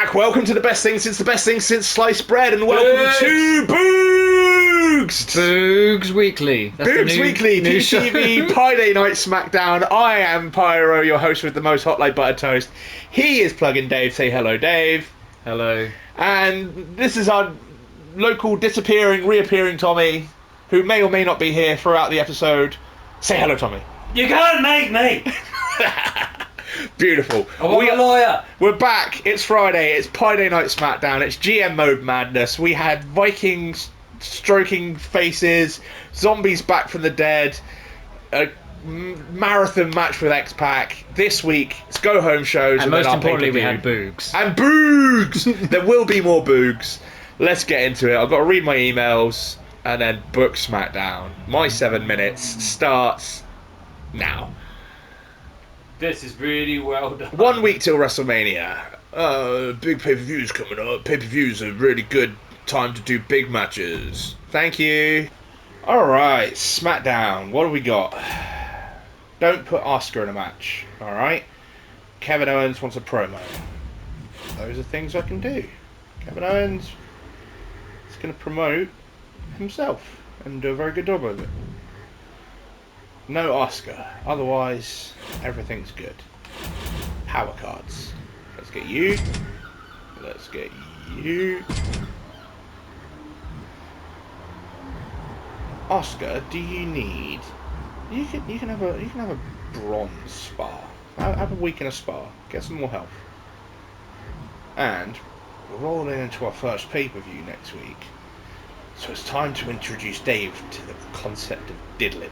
back. Welcome to the best thing since sliced bread, and welcome to BOOGS! BOOGS Weekly. That's BOOGS Weekly, PTV, PyDay Night SmackDown. I am Pyro, your host with the most hot like butter toast. He is Plugin Dave. Say hello, Dave. Hello. And this is our local disappearing, reappearing Tommy, who may or may not be here throughout the episode. Say hello, Tommy. You can't make me! Beautiful. I want a lawyer. We're back. It's Friday. It's PyDay Night SmackDown. It's GM mode madness. We had Vikings stroking faces, zombies back from the dead, a marathon match with X-Pac. This week, it's go home shows. And most importantly, we had BOOGS. And BOOGS! There will be more BOOGS. Let's get into it. I've got to read my emails and then book SmackDown. My 7 minutes starts now. This is really well done. 1 week till WrestleMania. Big pay-per-views coming up. Pay-per-views are a really good time to do big matches. Thank you. Alright, SmackDown. What do we got? Don't put Asuka in a match. Alright? Kevin Owens wants a promo. Those are things I can do. Kevin Owens is going to promote himself and do a very good job of it. No Asuka. Otherwise, everything's good. Power cards. Let's get you. Let's get you. Asuka, do you need? You can have a bronze spa. Have a week in a spa. Get some more health. And we're rolling into our first pay-per-view next week. So it's time to introduce Dave to the concept of diddling.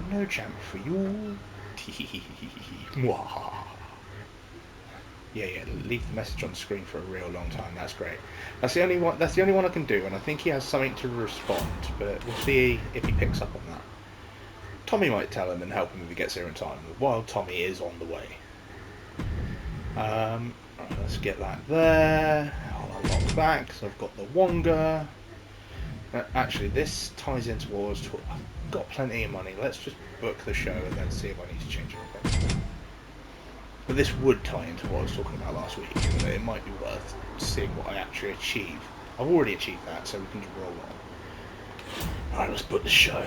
No champ for you. Yeah, leave the message on the screen for a real long time. That's great. That's the only one I can do, and I think he has something to respond, but we'll see if he picks up on that. Tommy might tell him and help him if he gets here in time, while Tommy is on the way. Right, let's get that there. I'll unlock that because I've got the Wonga. Actually, this ties into what I was talking about. I've got plenty of money. Let's just book the show and then see if I need to change anything. But this would tie into what I was talking about last week. It might be worth seeing what I actually achieve. I've already achieved that, so we can just roll on. Alright, let's book the show.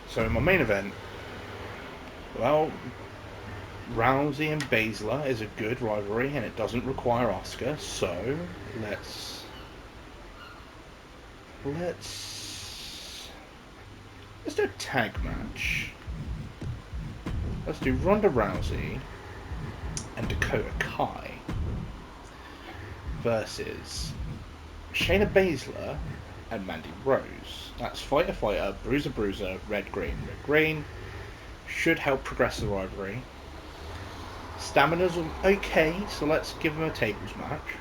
So in my main event, well, Rousey and Baszler is a good rivalry, and it doesn't require Asuka. So let's do a tag match. Let's do Ronda Rousey and Dakota Kai versus Shayna Baszler and Mandy Rose. That's fighter fighter, bruiser bruiser, red green. Red green should help progress the rivalry. Stamina's okay, so let's give them a tables match.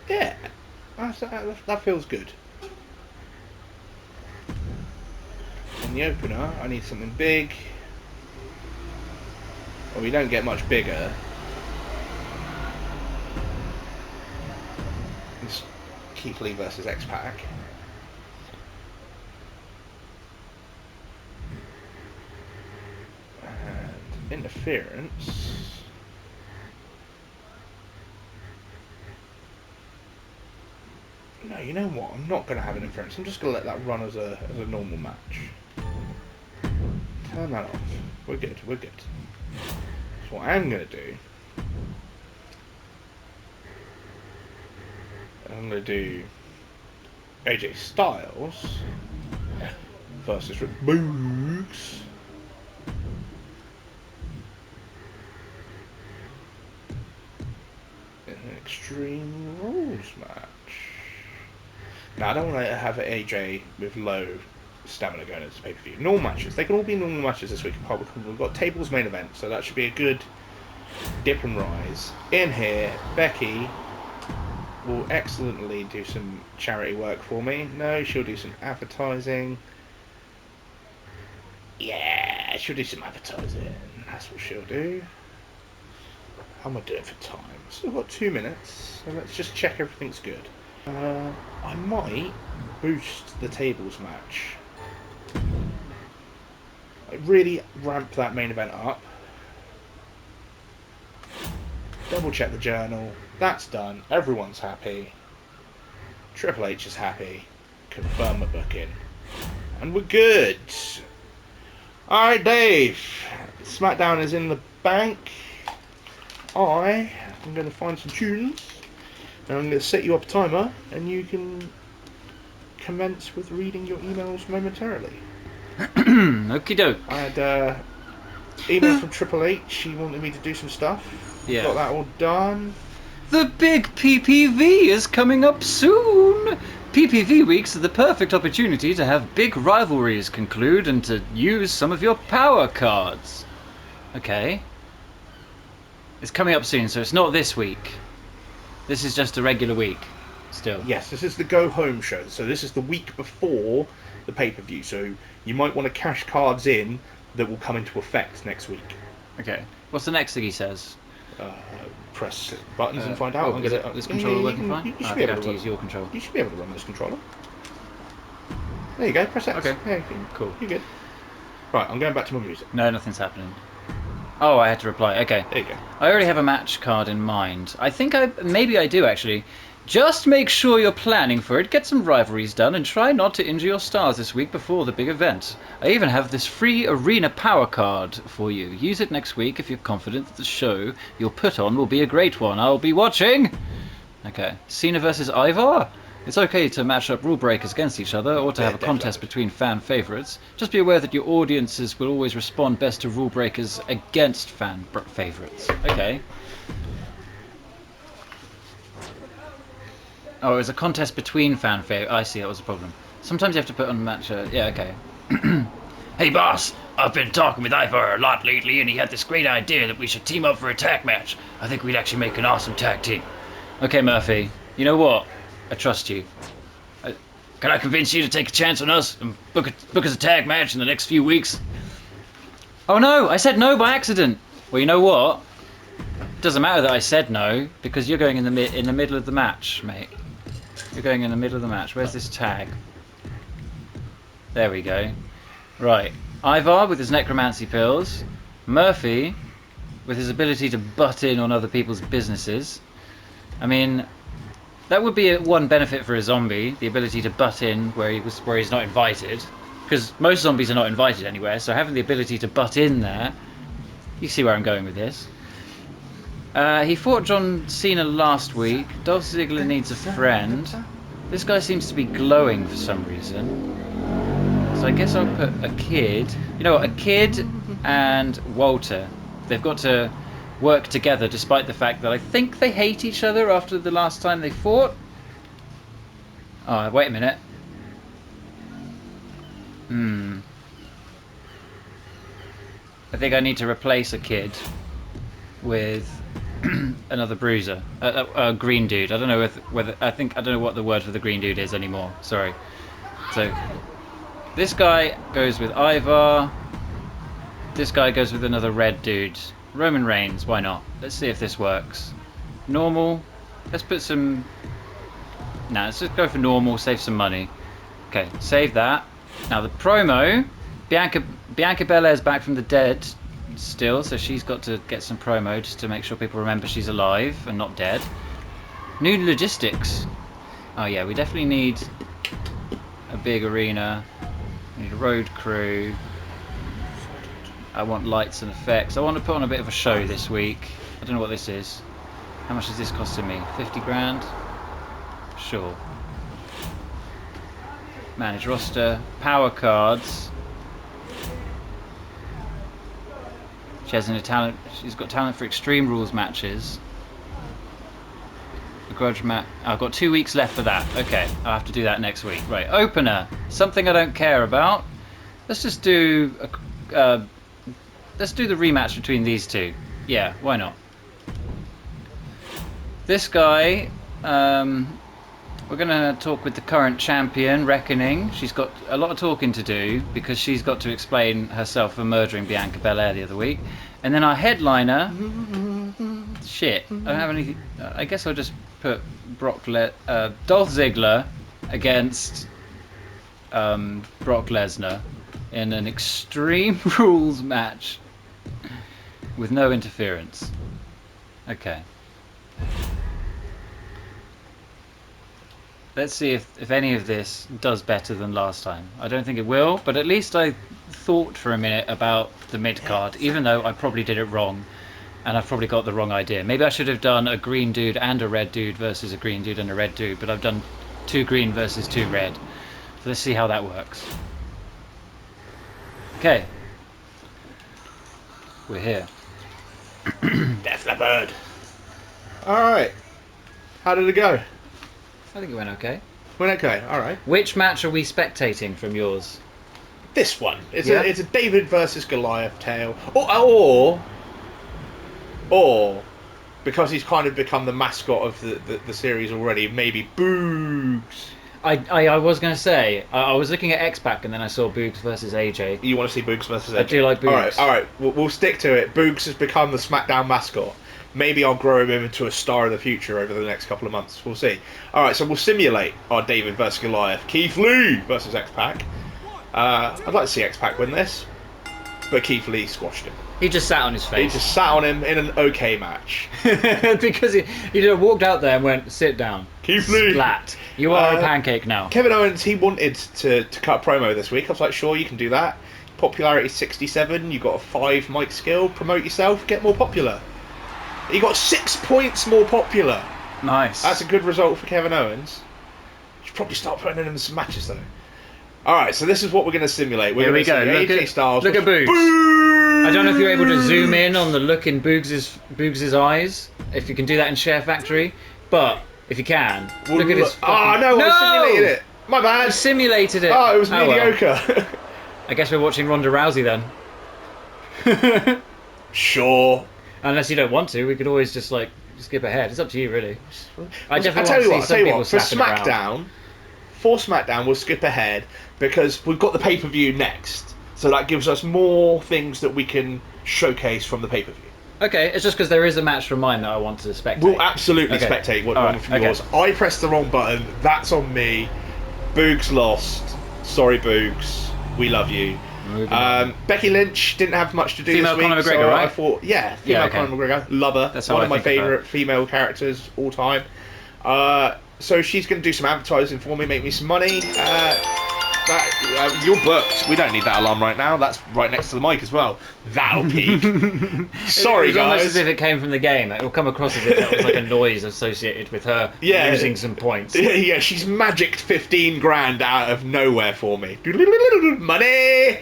Yeah, that feels good. In the opener, I need something big. Well, we don't get much bigger. It's Keith Lee versus X-Pac. And interference. No, you know what? I'm not going to have an interference. I'm just going to let that run as a normal match. Turn that off. We're good. So what I'm going to do, I'm going to do AJ Styles versus BOOGS. In an Extreme Rules match. Now, I don't want to have AJ with low stamina going into pay-per-view. Normal matches. They can all be normal matches this week. We've got tables main event, so that should be a good dip and rise. In here, Becky will excellently do some charity work for me. No, she'll do some advertising. Yeah, she'll do some advertising. That's what she'll do. How am I doing for time? Still got 2 minutes, so let's just check everything's good. I might boost the tables match. Like really ramp that main event up. Double check the journal. That's done. Everyone's happy. Triple H is happy. Confirm the booking. And we're good. Alright, Dave. SmackDown is in the bank. I am going to find some tunes. And I'm going to set you up a timer. And you can commence with reading your emails momentarily. Okie doke. I had email from Triple H. He wanted me to do some stuff. Yeah. Got that all done. The big PPV is coming up soon! PPV weeks are the perfect opportunity to have big rivalries conclude and to use some of your power cards. Okay. It's coming up soon, so it's not this week. This is just a regular week. Still. Yes, this is the go home show. So this is the week before the pay-per-view. So you might want to cash cards in that will come into effect next week. Okay. What's the next thing he says? Press buttons and find out. Oh, is this controller working fine? You I should be able have to to use your controller. You should be able to run this controller. There you go. Press X. Okay. Yeah, Cool. You're good. Right, I'm going back to my music. No, nothing's happening. Oh, I had to reply. Okay. There you go. I already have a match card in mind. I think maybe I do actually. Just make sure you're planning for it, get some rivalries done, and try not to injure your stars this week before the big event. I even have this free arena power card for you. Use it next week if you're confident that the show you'll put on will be a great one. I'll be watching! Okay. Cena versus Ivar? It's okay to match up rule breakers against each other or to have a contest between fan favourites. Just be aware that your audiences will always respond best to rule breakers against fan favourites. Okay. Oh, it was a contest between fan favourites. I see, that was the problem. Sometimes you have to put on a match. Yeah, okay. Hey, boss. I've been talking with Ivar a lot lately, and he had this great idea that we should team up for a tag match. I think we'd actually make an awesome tag team. Okay, Murphy. You know what? I trust you. Can I convince you to take a chance on us and book us a tag match in the next few weeks? Oh no, I said no by accident. Well, you know what? It doesn't matter that I said no, because you're going in the middle of the match, mate. You're going in the middle of the match. Where's this tag? There we go. Right. Ivar with his necromancy pills. Murphy with his ability to butt in on other people's businesses. I mean, that would be one benefit for a zombie, the ability to butt in where he's not invited. Because most zombies are not invited anywhere, so having the ability to butt in there, you see where I'm going with this. He fought John Cena last week. Dolph Ziggler needs a friend. This guy seems to be glowing for some reason. So I guess I'll put a kid. You know what? A kid and Walter. They've got to work together despite the fact that I think they hate each other after the last time they fought. Oh, wait a minute. I think I need to replace a kid with another bruiser, a green dude. I don't know whether I don't know what the word for the green dude is anymore. Sorry. So this guy goes with Ivar. This guy goes with another red dude. Roman Reigns. Why not? Let's see if this works. Normal. Let's put some. Nah, let's just go for normal. Save some money. Okay, save that. Now the promo. Bianca Belair's back from the dead. Still, so she's got to get some promo just to make sure people remember she's alive and not dead. New logistics. Oh yeah, we definitely need a big arena. We need a road crew. I want lights and effects. I want to put on a bit of a show this week. I don't know what this is. How much is this costing me? 50 grand? Sure. Manage roster. Power cards. She's got talent for Extreme Rules matches. A grudge match. I've got 2 weeks left for that. Okay, I'll have to do that next week. Right, opener. Something I don't care about. Let's just do let's do the rematch between these two. Yeah, why not? This guy, we're going to talk with the current champion, Reckoning. She's got a lot of talking to do because she's got to explain herself for murdering Bianca Belair the other week. And then our headliner, shit, I don't have anything. I guess I'll just put Dolph Ziggler against Brock Lesnar in an Extreme Rules match with no interference. Okay. Let's see if any of this does better than last time. I don't think it will, but at least I thought for a minute about the mid card, even though I probably did it wrong, and I've probably got the wrong idea. Maybe I should have done a green dude and a red dude versus a green dude and a red dude, but I've done 2 green versus 2 red. So let's see how that works. Okay. We're here. Death Leopard. Alright. How did it go? I think it went okay. Went okay, alright. Which match are we spectating from yours? This one. It's Yeah. a David versus Goliath tale. Or because he's kind of become the mascot of the series already, maybe BOOGS. I was going to say, I was looking at X-Pac and then I saw Boogs versus AJ. You want to see BOOGS versus AJ? I do like Boogs. Alright, we'll stick to it. BOOGS has become the SmackDown mascot. Maybe I'll grow him into a star of the future over the next couple of months. We'll see. Alright, so we'll simulate our David versus Goliath. Keith Lee versus X-Pac. I'd like to see X-Pac win this, but Keith Lee squashed him. He just sat on his He face. just sat on him in an okay match. Because he just walked out there and went, sit down. Keith Lee. Splat. You are a pancake now. Kevin Owens, he wanted to cut a promo this week. I was like, sure, you can do that. Popularity 67, you got a 5 mic skill, promote yourself, get more popular. He got 6 points more popular. Nice. That's a good result for Kevin Owens. You should probably start putting him in some matches though. Alright, so this is what we're going to simulate. We're Here we gonna go. see Look AJ at, Styles. look at Boogs. Boogs! I don't know if you're able to zoom in on the look in Boogs' eyes, if you can do that in Share Factory, but if you can, look at his fucking... Oh no, I simulated it. My I bad. simulated it. Oh, it was well. mediocre. I guess we're watching Ronda Rousey then. Sure. Unless you don't want to, we could always just like skip ahead. It's up to you, really. I definitely tell you want what, to see some people for slapping around. SmackDown, we'll skip ahead because we've got the pay-per-view next, so that gives us more things that we can showcase from the pay-per-view. Okay, it's just because there is a match from mine that I want to spectate. We'll absolutely Okay. spectate one Alright, from okay. yours. I pressed the wrong button. That's on me. Boogs lost. Sorry, Boogs. We love you. Moving on. Becky Lynch didn't have much to do Female this week. Conor McGregor, so right? I thought, female okay. Conor McGregor. Love her. That's how One I of my think of her. favourite female characters all time. So she's going to do some advertising for me, make me some money. You're booked. We don't need that alarm right now. That's right next to the mic as well. That'll peak. Sorry, It was almost guys. as if it came from the game. It will come across as if that was like a noise associated with her Yeah. losing some points. Yeah, she's magicked 15 grand out of nowhere for me. Money!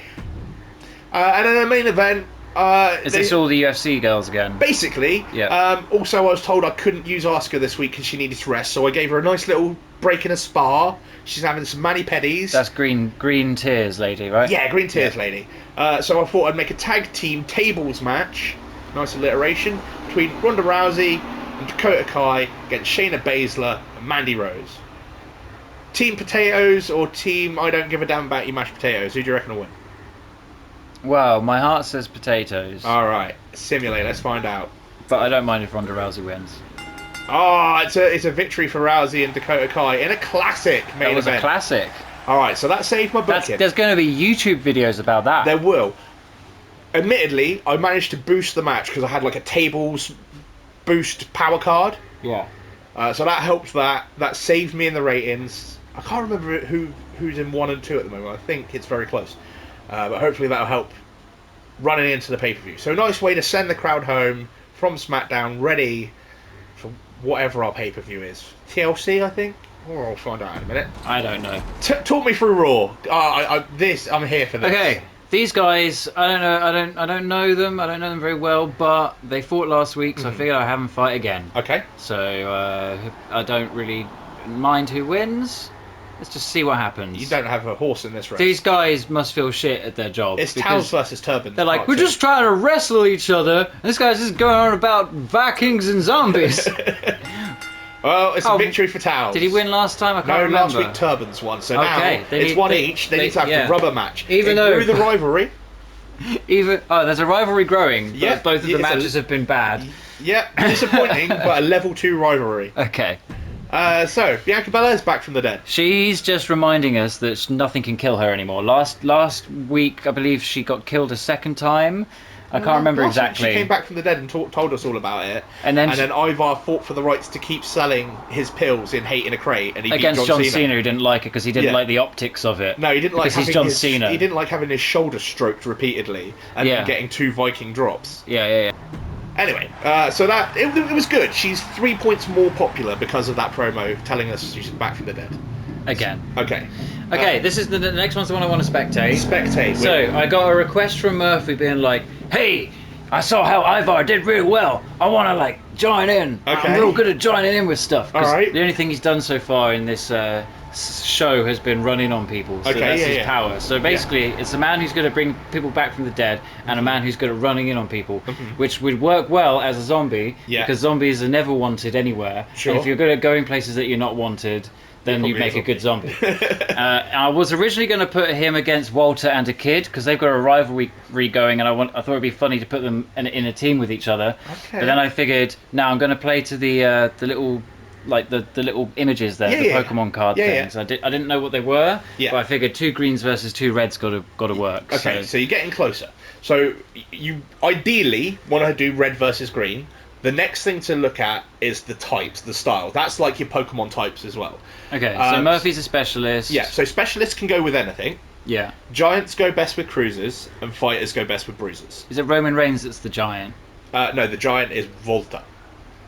And then the main event... Is this all the UFC girls again? Basically, Yeah. also I was told I couldn't use Asuka this week because she needed to rest, so I gave her a nice little break in a spa. She's having some mani-pedis. That's green tears lady, right? Yeah, green tears lady. So I thought I'd make a tag team tables match, nice alliteration, between Ronda Rousey and Dakota Kai against Shayna Baszler and Mandy Rose. Team potatoes or team I don't give a damn about your mashed potatoes? Who do you reckon will win? Well, my heart says potatoes, Alright, simulate, let's find out. but I don't mind if Ronda Rousey wins. Oh, it's a victory for Rousey and Dakota Kai in a classic main That was event. a classic. Alright, so that saved my booking. There's going to be YouTube videos about that. There will. Admittedly, I managed to boost the match because I had like a tables boost power card. Yeah. So that helped that. That saved me in the ratings. I can't remember who's in 1 and 2 at the moment. I think it's very close. But hopefully that'll help running into the pay-per-view. So nice way to send the crowd home from SmackDown, ready for whatever our pay-per-view is. TLC, I think? Or I'll find out in a minute. I don't know. Talk me through Raw. I'm here for this. Okay, these guys, I don't know. I don't know them. I don't know them very well, but they fought last week, so I figured I'd have them fight again. Okay. So I don't really mind who wins. Let's just see what happens. You don't have a horse in this race. These guys must feel shit at their job. It's because Towels versus Turbans. they're like, part we're two. just trying to wrestle each other, and this guy's just going on about Vikings and zombies. Well, it's a Oh, victory for Towels. Did he win last time? I No, can't remember. last week Turbans won, so Okay, now they it's need- one they- each. They they- need to have yeah. the rubber match. Even It though- grew the rivalry. There's a rivalry growing. Yeah, But both of the it's a- matches have been bad. Yep, disappointing, but a level 2 rivalry. Okay. So, Bianca Belair's back from the dead. She's just reminding us that nothing can kill her anymore. Last week, I believe she got killed a second time, I can't remember Last week exactly. She came back from the dead and told us all about it. And then Ivar fought for the rights to keep selling his pills in Hate in a Crate, and he against beat John Cena, who didn't like it because he didn't like the optics of it. No, he didn't like because he's having John Cena. He didn't like having his shoulder stroked repeatedly and then getting 2 Viking drops. Yeah. Anyway, so that it was good. She's 3 points more popular because of that promo telling us she's back from the dead. Again. Okay. This is the next one's the one I want to spectate. Spectate. So I got a request from Murphy being like, "Hey, I saw how Ivar did really well. I want to like join in. Okay. I'm real good at joining in with stuff." All right. The only thing he's done so far in this show has been running on people. So that's his power. So basically, it's a man who's going to bring people back from the dead, and a man who's good at running in on people, which would work well as a zombie because zombies are never wanted anywhere. Sure. And if you're good at going places that you're not wanted, then you make a good zombie. I was originally going to put him against Walter and a kid because they've got a rivalry going, and I thought it'd be funny to put them in a team with each other. Okay. But then I figured, now I'm going to play to the little the little images there, the Pokemon card things. I didn't know what they were, but I figured 2 greens versus 2 reds got to work. Okay, so you're getting closer. So you ideally want to do red versus green. The next thing to look at is the types, the style. That's like your Pokemon types as well. Okay, so Murphy's a specialist. Yeah, so specialists can go with anything. Yeah. Giants go best with cruisers, and fighters go best with bruisers. Is it Roman Reigns that's the giant? No, the giant is Volta.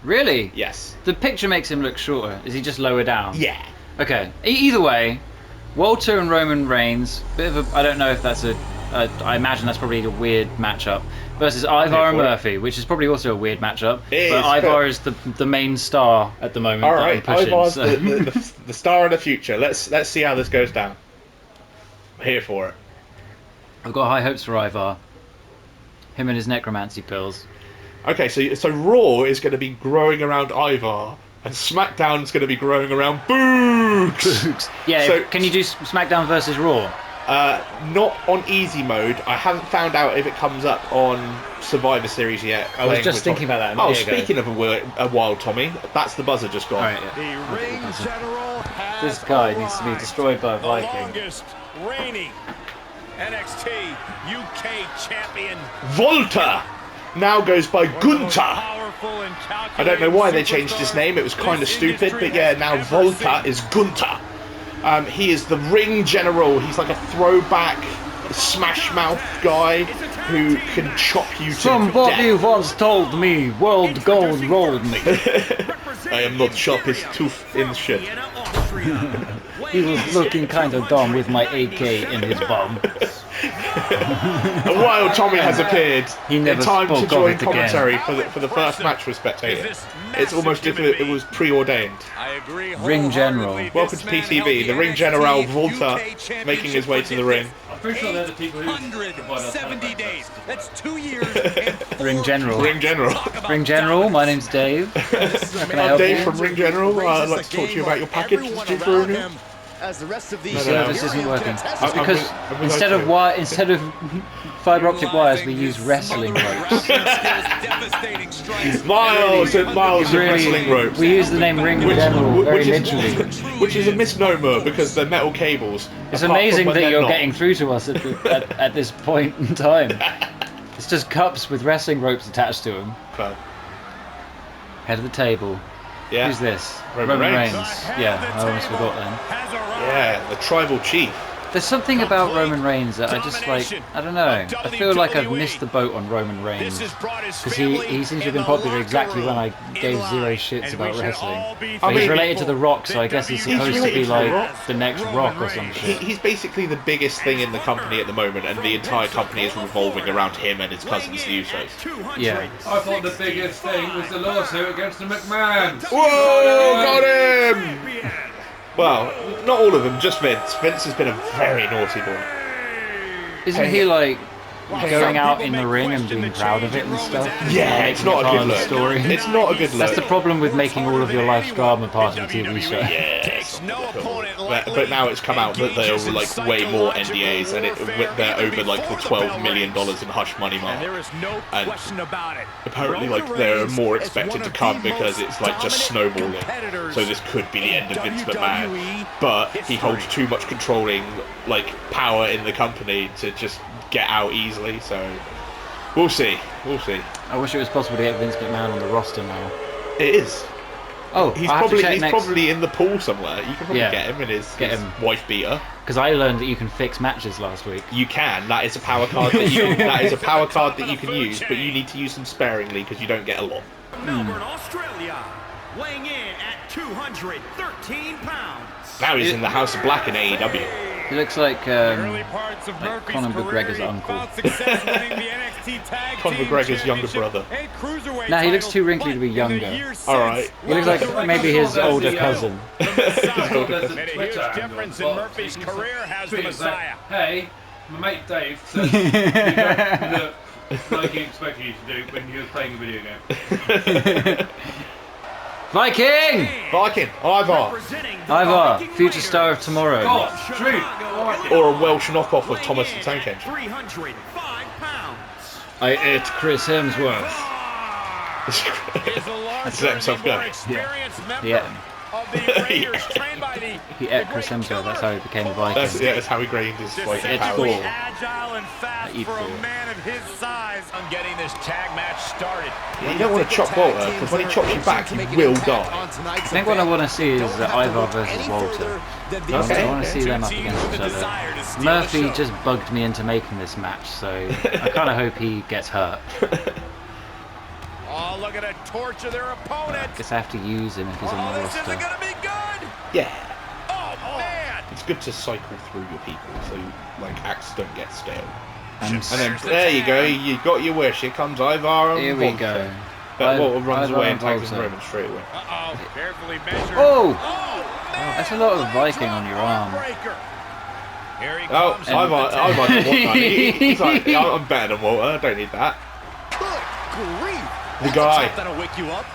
Really? Yes. The picture makes him look shorter. Is he just lower down? Yeah. Okay. Either way, Walter and Roman Reigns, bit of a, I don't know if that's I imagine that's probably a weird matchup. Versus Ivar and Murphy, which is probably also a weird matchup. But Ivar is the main star at the moment. All right, Ivar's so. the star of the future. Let's see how this goes down. I'm here for it. I've got high hopes for Ivar. Him and his necromancy pills. Okay, so Raw is going to be growing around Ivar, and SmackDown is going to be growing around BOOGS. Yeah. So, can you do SmackDown versus Raw? Not on easy mode. I haven't found out if it comes up on Survivor Series yet. I was just thinking about that. Oh, speaking of a while, Tommy, that's the buzzer just gone. Right, yeah. The ring general has this guy needs to be destroyed by a Viking. Longest reigning NXT UK champion Volta now goes by Gunter. I don't know why they changed his name. It was kind of stupid, but yeah, now Volta is Gunter. He is the ring general. He's like a throwback smash mouth guy who can chop you to Somebody death. once told me world gold rolled me. I am not sharpest tooth in shit. He was looking kind of dumb with my AK in his bum. And while Tommy has appeared in time to join commentary for the first match with Spectator, it's almost if it was preordained. Ring General. Welcome to PTV, the Ring General Volta making his way to the ring. I'm pretty sure they're the people who 170 days. That's 2 years. Ring General. Ring General. Ring General, my name's Dave. I'm Dave from Ring General. I'd like to talk to you about your package. As the rest of these service isn't working. It's because instead of fiber optic wires, we use wrestling ropes. Miles and miles of wrestling ropes. We use the name Ring General very literally. Which is a misnomer because they're metal cables. It's amazing that you're getting through to us at this point in time. It's just cups with wrestling ropes attached to them. Head of the table. Yeah. Who's this? Roman Reigns. Yeah, I almost forgot then. Yeah, the tribal chief. There's something about Roman Reigns that I just like, I don't know. I feel like I've missed the boat on Roman Reigns. Because he seems to have been popular exactly when I gave zero shits about wrestling. But he's related to The Rock, so I guess he's supposed to be like the next Rock or some shit. He's basically the biggest thing in the company at the moment, and the entire company is revolving around him and his cousins, the Usos. Yeah. I thought the biggest thing was the lawsuit against the McMahons. Whoa, got him! Well, not all of them, just Vince. Vince has been a very naughty boy. Isn't he like going out in the ring and being proud of it and stuff? Yeah, like, it's not a good look. Story. It's not a good look. That's the problem with making all of your life's drama part of a TV show. Yeah, but now it's come out that they're like way more NDAs, and they're over like the $12 million in hush money mark. There is no question about it. Apparently, like they're more expected to come because it's like just snowballing. So this could be the end of Vince McMahon, but he holds too much controlling like power in the company to just get out easily. So We'll see. We'll see. I wish it was possible to get Vince McMahon on the roster now. It is. Oh, He's I have to check next... probably in the pool somewhere. You can probably get him in his wife beater. Because I learned that you can fix matches last week. You can. That is a power card that you. That is a power card that you can use, but you need to use them sparingly because you don't get a lot. Melbourne, Australia, weighing in at 213 pounds. Now he's in the House of Black in AEW. He looks like Conor McGregor's uncle. Conor McGregor's younger brother. No, he looks too wrinkly to be younger. Alright. He looks like maybe his older cousin. Hey, my mate Dave says you don't look like he expected you to do when he was playing a video game. Viking! Ivar, future star of tomorrow. God, true. Or a Welsh knockoff of Thomas the Tank Engine. 305 pounds. I ate Chris Hemsworth. Let's let himself go. Yeah. Of the Raiders, trained by the He ate Chris Hemsworth, that's how he became a Viking. That's how he gained his Viking Ep3. powers. agile and fast for a man of his size. I'm getting this tag match started. Yeah, you don't want to chop Walter, because when he chops you back, you will die. I think what I want to see is Ivar versus Walter. I want to see them up against each other. Murphy just bugged me into making this match, so I kind of hope he gets hurt. Oh, look at a torch of their opponent. I guess I have to use him if he's on the This isn't roster. gonna be good. Yeah. Oh man. It's good to cycle through your people, so like acts don't get stale. And And then there you go, you got your wish. Here comes Ivar and here we Walter. go. Walter runs Ivar away and and tags his Walter. Roman straight away. Uh-oh. Carefully measured. Oh! Man. That's a lot of Viking on your arm. Breaker. Here he Oh, comes. Ivar doesn't want that. He's like, yeah, I'm better than Walter. I don't need that. Good grief. The guy. That'll wake you up.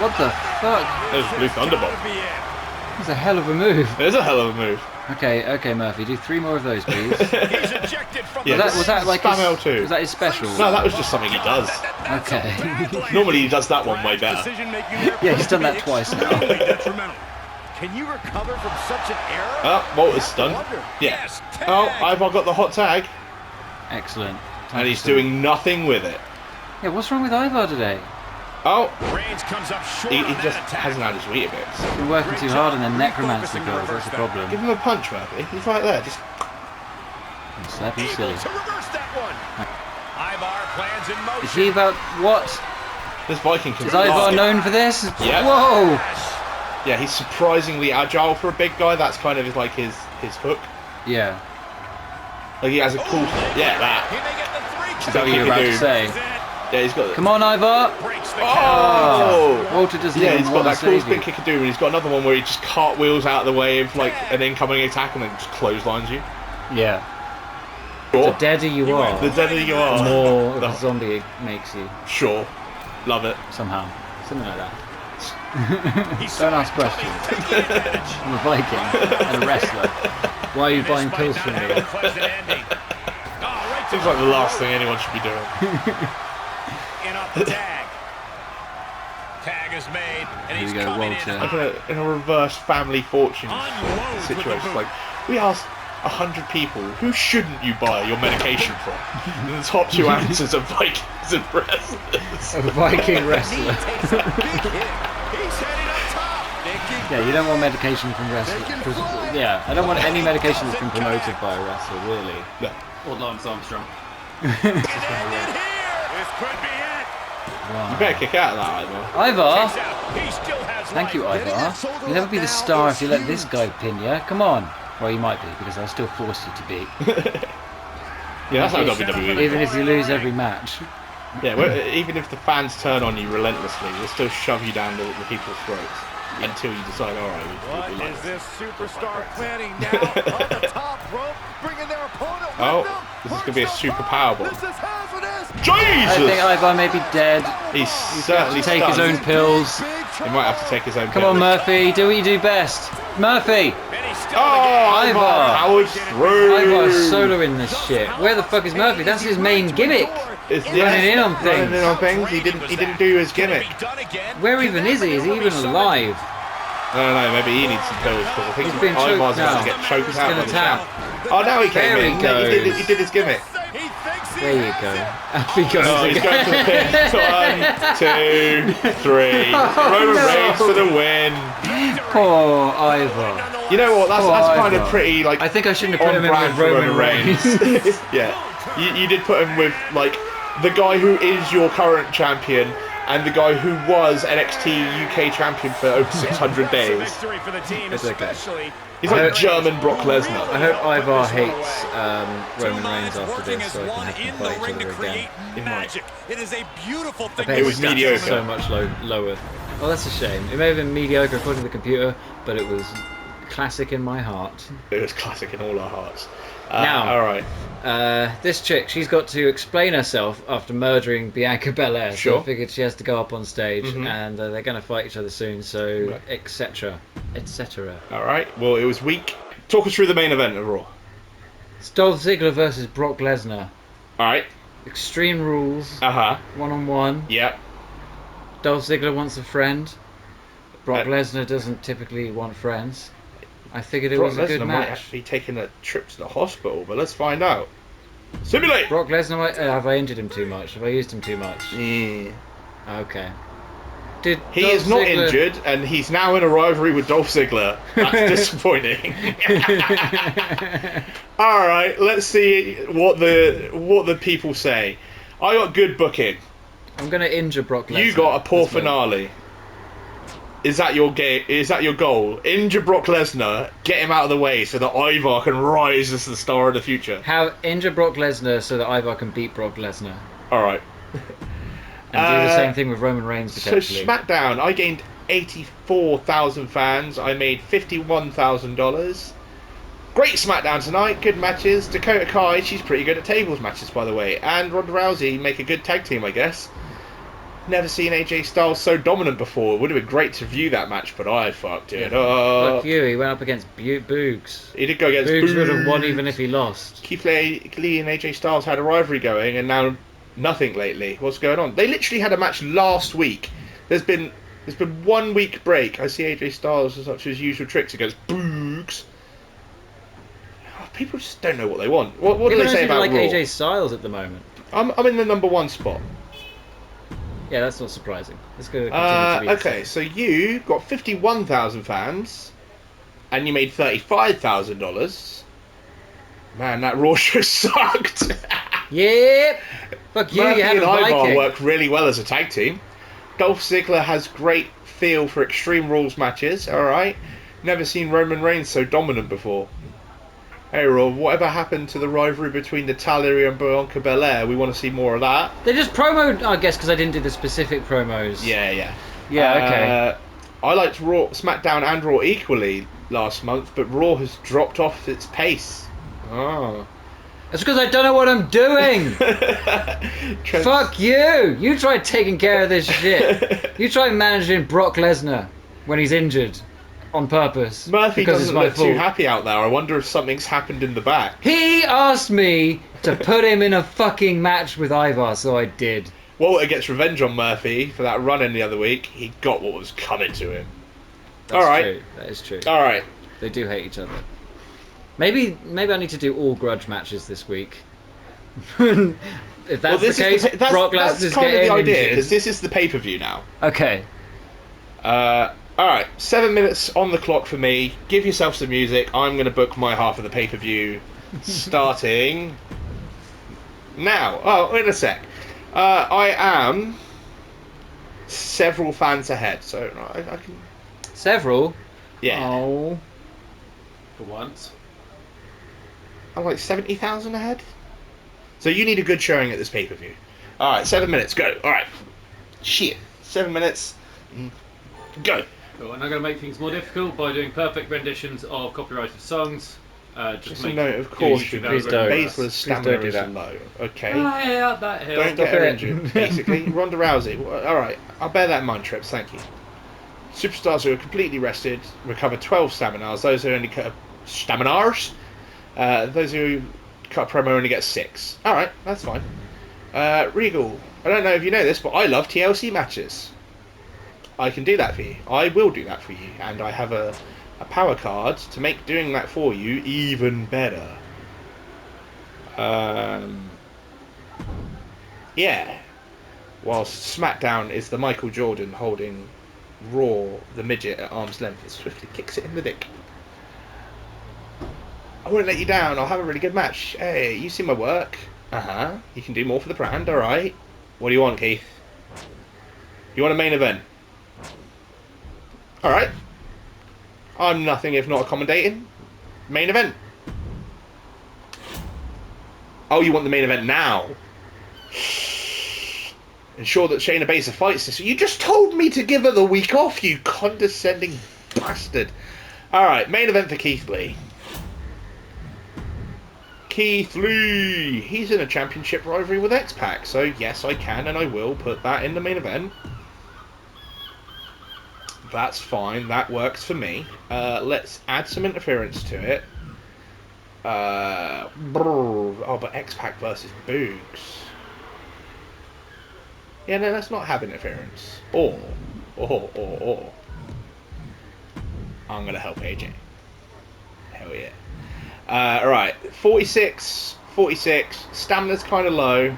What the fuck? There's Blue Thunderbolt. Gotta be it. That's a hell of a move. There's a hell of a move. Okay, Murphy, do 3 more of those, please. He's ejected from Yeah, the Was that like spam his, L2. was that his special? No, that was just something he does. Okay. Normally he does that one way better. Yeah, he's done that twice now. Detrimental. Can you recover from such an error? Oh, Walter's stunned. Yeah. Yes, Oh, tag. Ivar got the hot tag, Excellent. and he's doing nothing with it. Yeah, what's wrong with Ivar today? Oh, Reigns comes up short he on that just attack. hasn't had his Weetabix. Been working too hard on the necromancer girls, that's the problem. Give him a punch, Murphy. He's right there. Just Slap him silly. Able to reverse that one. Ivar plans in motion. Is he about what? this Viking can. Is Ivar known for this? Yeah. Whoa! Yeah, he's surprisingly agile for a big guy. That's kind of like his hook. Yeah. Like he has a cool. Yeah, that. He may get the 3 Is that what you're about to say? Yeah, he's got. Come on, Ivar! breaks the Oh! Walter doesn't Yeah, even he's got want to that cool save spin you. kick to do, and he's got another one where he just cartwheels out of the way of like an incoming attack and then just clotheslines you. Yeah. Sure. The deader you are, The deader you the are. more of No. a zombie it makes you, Sure. Love it. somehow. Something like that. He Don't ask questions. I'm a Viking and a wrestler. Why are you buying pills from me? Seems like the last thing anyone should be doing. In off the tag. Tag is made, and Here he's we go, coming Walter. Like in a reverse family fortune Unload with the situation. boot. Like, we asked 100 people, who shouldn't you buy your medication from? And the top 2 answers are Vikings and wrestlers. A Viking wrestler. He takes a big hit. He's heading up top. Yeah, you don't want medication from wrestlers. Yeah, I don't want any medication that's been promoted by a wrestler, really. No. Or Lance Armstrong. This could be it. You better kick out of that, Ivar. Ivar! Takes out. He still has Thank you, life. Ivar. You'll never be the star if you let this guy pin you. Come on. Well, you might be, because I'll still force you to be. Yeah, that's how WWE. Even if you lose every match. Yeah, well, even if the fans turn on you relentlessly, they'll still shove you down the people's throats until you decide, alright, What we like is this. this superstar planning now? On the top rope, bringing their opponent with Oh, them. this is going to be a super powerbomb. This is hazardous. I think Jesus! Ivar may be dead. He's certainly Take his own stunned. pills. He might have to take his own Come on, pills. Murphy. Do what you do best. Murphy! And he's still Oh, Ivar. Ivar powers through. Ivar's soloing this shit. Where the fuck is Murphy? That's his main gimmick. It's Running in on things. Running in on things. He didn't do his gimmick. done again. Where even is he? Is he even alive? I don't know. Maybe he needs some pills because I think He's been choked Ivar's about now. to get choked He's out gonna by the tap. champ. Oh, now he came There he in. goes. He did his gimmick. He thinks There you go. Up he goes Oh, he's again. going for the pin. 1, 2, 3. Roman Reigns for the win. Poor Ivor. You know what? That's kind of Ivor. pretty like I think I shouldn't have put on him in brand with for Roman Reigns. Yeah, you did put him with like the guy who is your current champion and the guy who was NXT UK champion for over 600 days. Victory for the team, It's okay. especially. He's like German Brock Lesnar. I hope Ivar hates Roman Reigns after this, so I can have them fight each other again. Magic. It is a beautiful thing. It was mediocre. so much lower. Oh, that's a shame. It may have been mediocre according to the computer, but it was classic in my heart. It was classic in all our hearts. Now, all right. This chick, she's got to explain herself after murdering Bianca Belair. Sure. So I figured she has to go up on stage, and they're going to fight each other soon. So, Right. etc., etc. All right. Well, it was weak. Talk us through the main event of Raw. It's Dolph Ziggler versus Brock Lesnar. All right. Extreme Rules, Uh-huh. 1-on-1. Yep. Dolph Ziggler wants a friend. Brock Uh, Lesnar doesn't typically want friends. I figured it Brock was a good Lesnar might match. actually be taking a trip to the hospital, but let's find out. Simulate! Brock Lesnar might... have I injured him too much? Have I used him too much? Yeah. Okay. Did He Dolph is not Ziggler- injured, and he's now in a rivalry with Dolph Ziggler. That's disappointing. All right, let's see what the people say. I got good booking. I'm going to injure Brock Lesnar. You got a poor That's my- finale. Is that your Is that your goal? Injure Brock Lesnar, get him out of the way, so that Ivar can rise as the star of the future. How injure Brock Lesnar so that Ivar can beat Brock Lesnar. All right. And do the same thing with Roman Reigns So potentially. SmackDown, I gained 84,000 fans. I made $51,000. Great SmackDown tonight. Good matches. Dakota Kai, she's pretty good at tables matches, by the way. And Ronda Rousey make a good tag team, I guess. Never seen AJ Styles so dominant before. It would have been great to view that match, but I fucked it up. Fuck you, he went up against Boogs. He did go against Boogs would have Boogs. won even if he lost. Keith Lee and AJ Styles had a rivalry going, and now nothing lately. What's going on? They literally had a match last week. There's been 1 week break. I see AJ Styles as such his usual tricks against Boogs. Oh, people just don't know what they want. What do People they say don't about like Raw? AJ Styles at the moment. I'm in the #1 spot. Yeah, that's not surprising. Let's go continue to be the Okay, so you got 51,000 fans, and you made $35,000. Man, that Raw show sucked. same. Yep! Fuck you, Murphy you had and a Ivar Viking. work really well as a tag team. Dolph Ziggler has great feel for Extreme Rules matches. All right, never seen Roman Reigns so dominant before. Hey, Rob, whatever happened to the rivalry between Natalia and Bianca Belair? We want to see more of that. They just promoed, I guess, because I didn't do the specific promos. Yeah. Yeah, okay. I liked Raw, SmackDown and Raw equally last month, but Raw has dropped off its pace. Oh. It's because I don't know what I'm doing! Fuck you! You try taking care of this shit. You try managing Brock Lesnar when he's injured on purpose. Murphy because doesn't it's my look fault. too happy out there. I wonder if something's happened in the back. He asked me to put him in a fucking match with Ivar, so I did. Walter gets revenge on Murphy for that run-in the other week. He got what was coming to him. That's All right. true. That is true. All right. They do hate each other. Maybe I need to do all grudge matches this week. If that's the case, Brock that's Lesnar's kind of getting the idea, injured. because this is the pay-per-view now. Okay. Alright, 7 minutes on the clock for me. Give yourself some music. I'm going to book my half of the pay-per-view starting now. Oh, wait a sec. I am several fans ahead, so I can... Several? Yeah. Oh. For once. I'm like 70,000 ahead. So you need a good showing at this pay-per-view. Alright, 7 minutes, go. Alright. Shit. 7 minutes. Go. Cool. I'm not going to make things more difficult by doing perfect renditions of copyrighted songs. Just a note, of course, Please don't. Baszler's Please stamina don't do is that. low. Okay. Yeah, that hill. Don't get Stop her it. injured, basically. Ronda Rousey. Alright, I'll bear that in mind, Trips, thank you. Superstars who are completely rested recover 12 staminars. Those who only cut staminars. Those who cut promo only get 6. Alright, that's fine. Regal. I don't know if you know this, but I love TLC matches. I can do that for you. I will do that for you. And I have a power card to make doing that for you even better. Yeah. Whilst SmackDown is the Michael Jordan holding Raw, the midget, at arm's length and swiftly kicks it in the dick. I won't let you down. I'll have a really good match. Hey, you see my work? Uh-huh. You can do more for the brand, alright. What do you want, Keith? You want a main event? Alright. I'm nothing if not accommodating. Main event. Oh, you want the main event now? Ensure that Shayna Baszler fights this. You just told me to give her the week off, you condescending bastard. Alright, main event for Keith Lee. Keith Lee! He's in a championship rivalry with X-Pac, so yes, I can and I will put that in the main event. That's fine, that works for me. Let's add some interference to it. Oh, but X-Pac versus BOOGS. Yeah, no, let's not have interference. Or. I'm going to help AJ. Hell yeah. Alright, 46. Stamina's kind of low.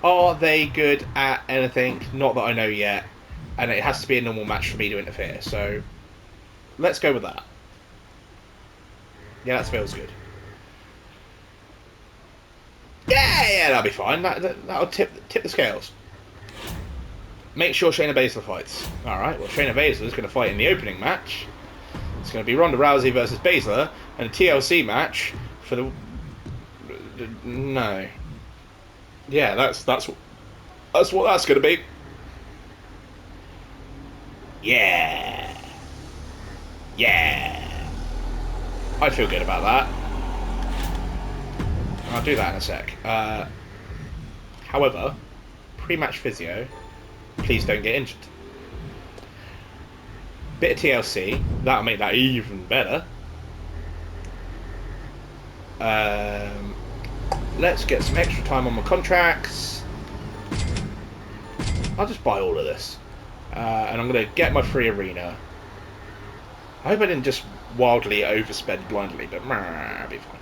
Are they good at anything? Not that I know yet. And it has to be a normal match for me to interfere. So, let's go with that. Yeah, that feels good. Yeah, that'll be fine. That'll tip the scales. Make sure Shayna Baszler fights. Alright, well, Shayna Baszler is going to fight in the opening match. It's going to be Ronda Rousey versus Baszler, and a TLC match for the... No. Yeah, that's what that's going to be. Yeah. I feel good about that. I'll do that in a sec. However, pre-match physio, please don't get injured. Bit of TLC, that'll make that even better. Let's get some extra time on my contracts. I'll just buy all of this. And I'm going to get my free arena. I hope I didn't just wildly overspend blindly, but I'll be fine.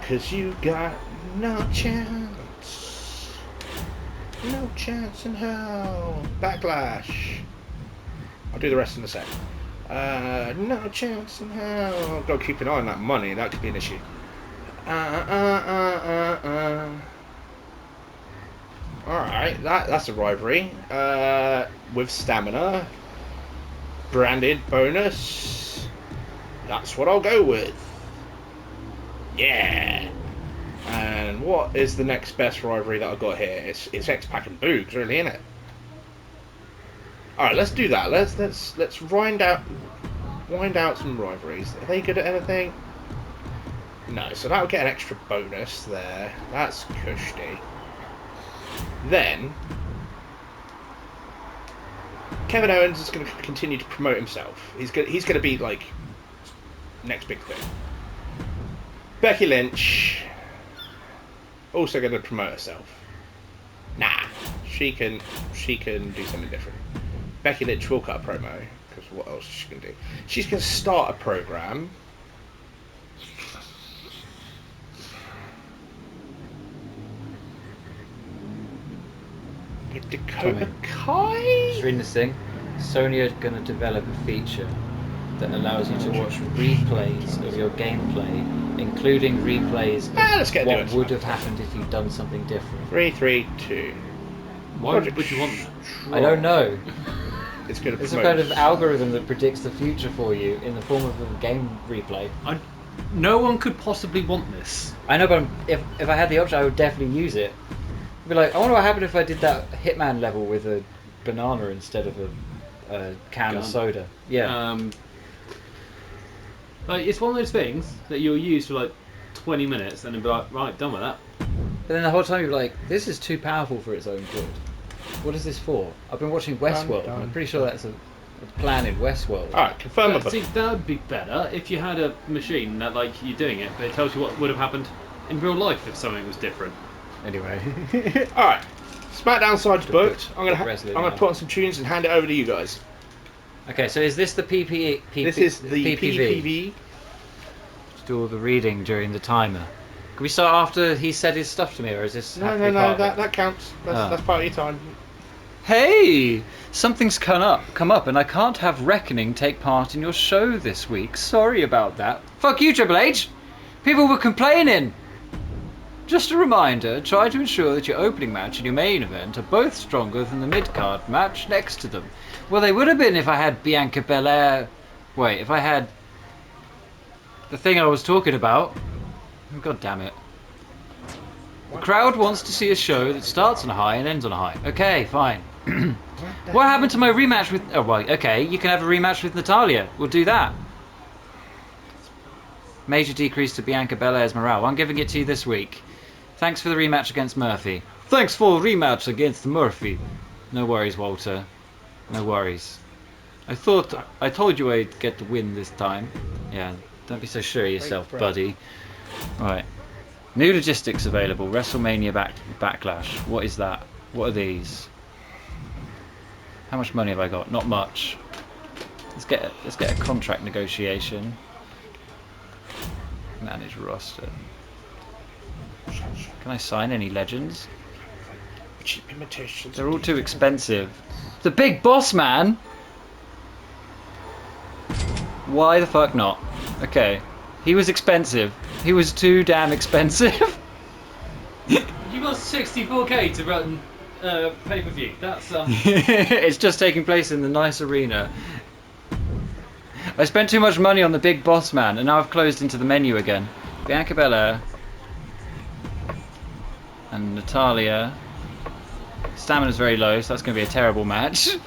Cause you got no chance. No chance in hell. Backlash. I'll do the rest in a sec. No chance in hell. Gotta keep an eye on that money. That could be an issue. Alright, that's a rivalry. With stamina. Branded bonus. That's what I'll go with. Yeah. And what is the next best rivalry that I've got here? It's X-Pac and BOOGS, really, isn't it? Alright, let's do that. Let's wind out some rivalries. Are they good at anything? No, so that'll get an extra bonus there. That's cushy. Then Kevin Owens is going to continue to promote himself. He's going to be like next big thing. Becky Lynch also going to promote herself. Nah, she can do something different. Becky Lynch will cut a promo, because what else is she going to do? She's going to start a program. With Dakota Kai? Just reading this thing. Sony are going to develop a feature that allows you to watch replays of your gameplay, including replays of what would have happened if you'd done something different. 3, 3, 2. Why would you want that? I don't know. It's going to It's a kind of algorithm that predicts the future for you in the form of a game replay. No one could possibly want this. I know, but if I had the option, I would definitely use it. I'd be like, I wonder what happened if I did that Hitman level with a banana instead of a can of soda. Yeah. Like, it's one of those things that you'll use for like 20 minutes and then be like, right, done with that. But then the whole time you're like, this is too powerful for its own good. What is this for? I've been watching Westworld. I'm pretty sure that's a plan in Westworld. Alright, confirm But see, that would be better if you had a machine that, like, you're doing it, but it tells you what would have happened in real life if something was different. Anyway. Alright, SmackDown side's booked. I'm gonna put on some tunes and hand it over to you guys. Okay, so is this the This is the PPV. Just do all the reading during the timer. Can we start after he said his stuff to me, or is this? No, that counts. That's part of your time. Hey, something's come up, and I can't have Reckoning take part in your show this week. Sorry about that. Fuck you, Triple H. People were complaining. Just a reminder, try to ensure that your opening match and your main event are both stronger than the mid-card match next to them. Well, they would have been if I had Bianca Belair. Wait, if I had the thing I was talking about. God damn it. The crowd wants to see a show that starts on a high and ends on a high. Okay, fine. What happened to my rematch with... Oh, well, okay, you can have a rematch with Natalya. We'll do that. Major decrease to Bianca Belair's morale. I'm giving it to you this week. Thanks for the rematch against Murphy. Thanks for the rematch against Murphy. No worries, Walter. No worries. I told you I'd get the win this time. Yeah, don't be so sure of yourself, buddy. Right. New logistics available. WrestleMania Backlash. What is that? What are these? How much money have I got? Not much. Let's get a contract negotiation. Manage roster. Can I sign any legends? Cheap imitations. They're all too expensive. The big boss man. Why the fuck not? Okay. He was expensive. He was too damn expensive. You got 64k to run pay-per-view. That's It's just taking place in the nice arena. I spent too much money on the big boss man, and now I've closed into the menu again. Bianca Belair and Natalya. Stamina's very low, so that's going to be a terrible match.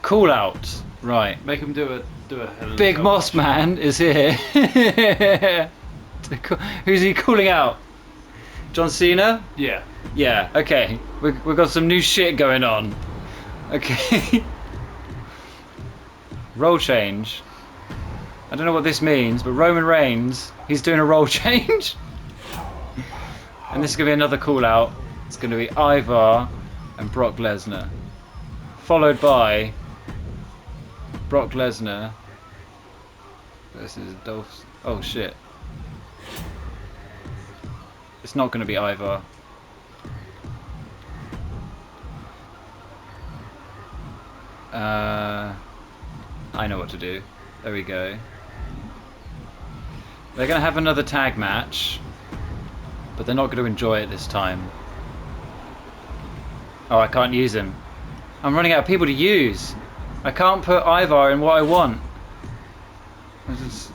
Call out. Right. make him do a Big Moss Man is here. Who's he calling out? John Cena? Yeah. Yeah, okay. We've got some new shit going on. Okay. Role change. I don't know what this means, but Roman Reigns, he's doing a role change. And this is going to be another call out. It's going to be Ivar and Brock Lesnar. Followed by Brock Lesnar versus Dolph. Oh shit. It's not going to be Ivar. I know what to do. There we go. They're going to have another tag match, but they're not going to enjoy it this time. Oh, I can't use him. I'm running out of people to use. I can't put Ivar in what I want. Let's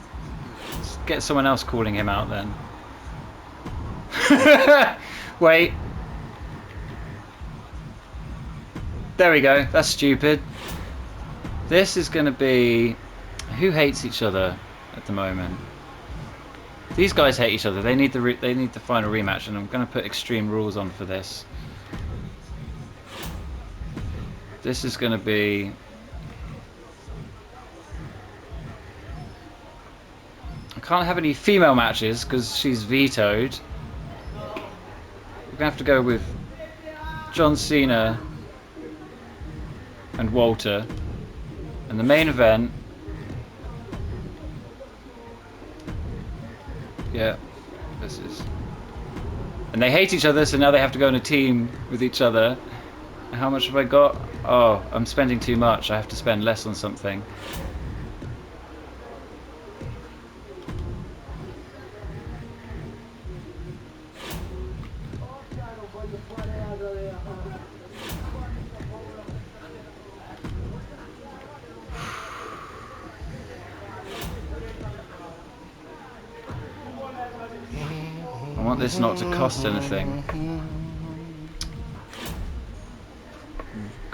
get someone else calling him out then. Wait. There we go. That's stupid. This is going to be... Who hates each other at the moment? These guys hate each other. They need the final rematch, and I'm going to put Extreme Rules on for this. This is going to be... I can't have any female matches because she's vetoed. We're going to have to go with John Cena and Walter. And the main event... Yeah, this is... And they hate each other, so now they have to go in a team with each other. How much have I got? Oh, I'm spending too much. I have to spend less on something. I want this not to cost anything.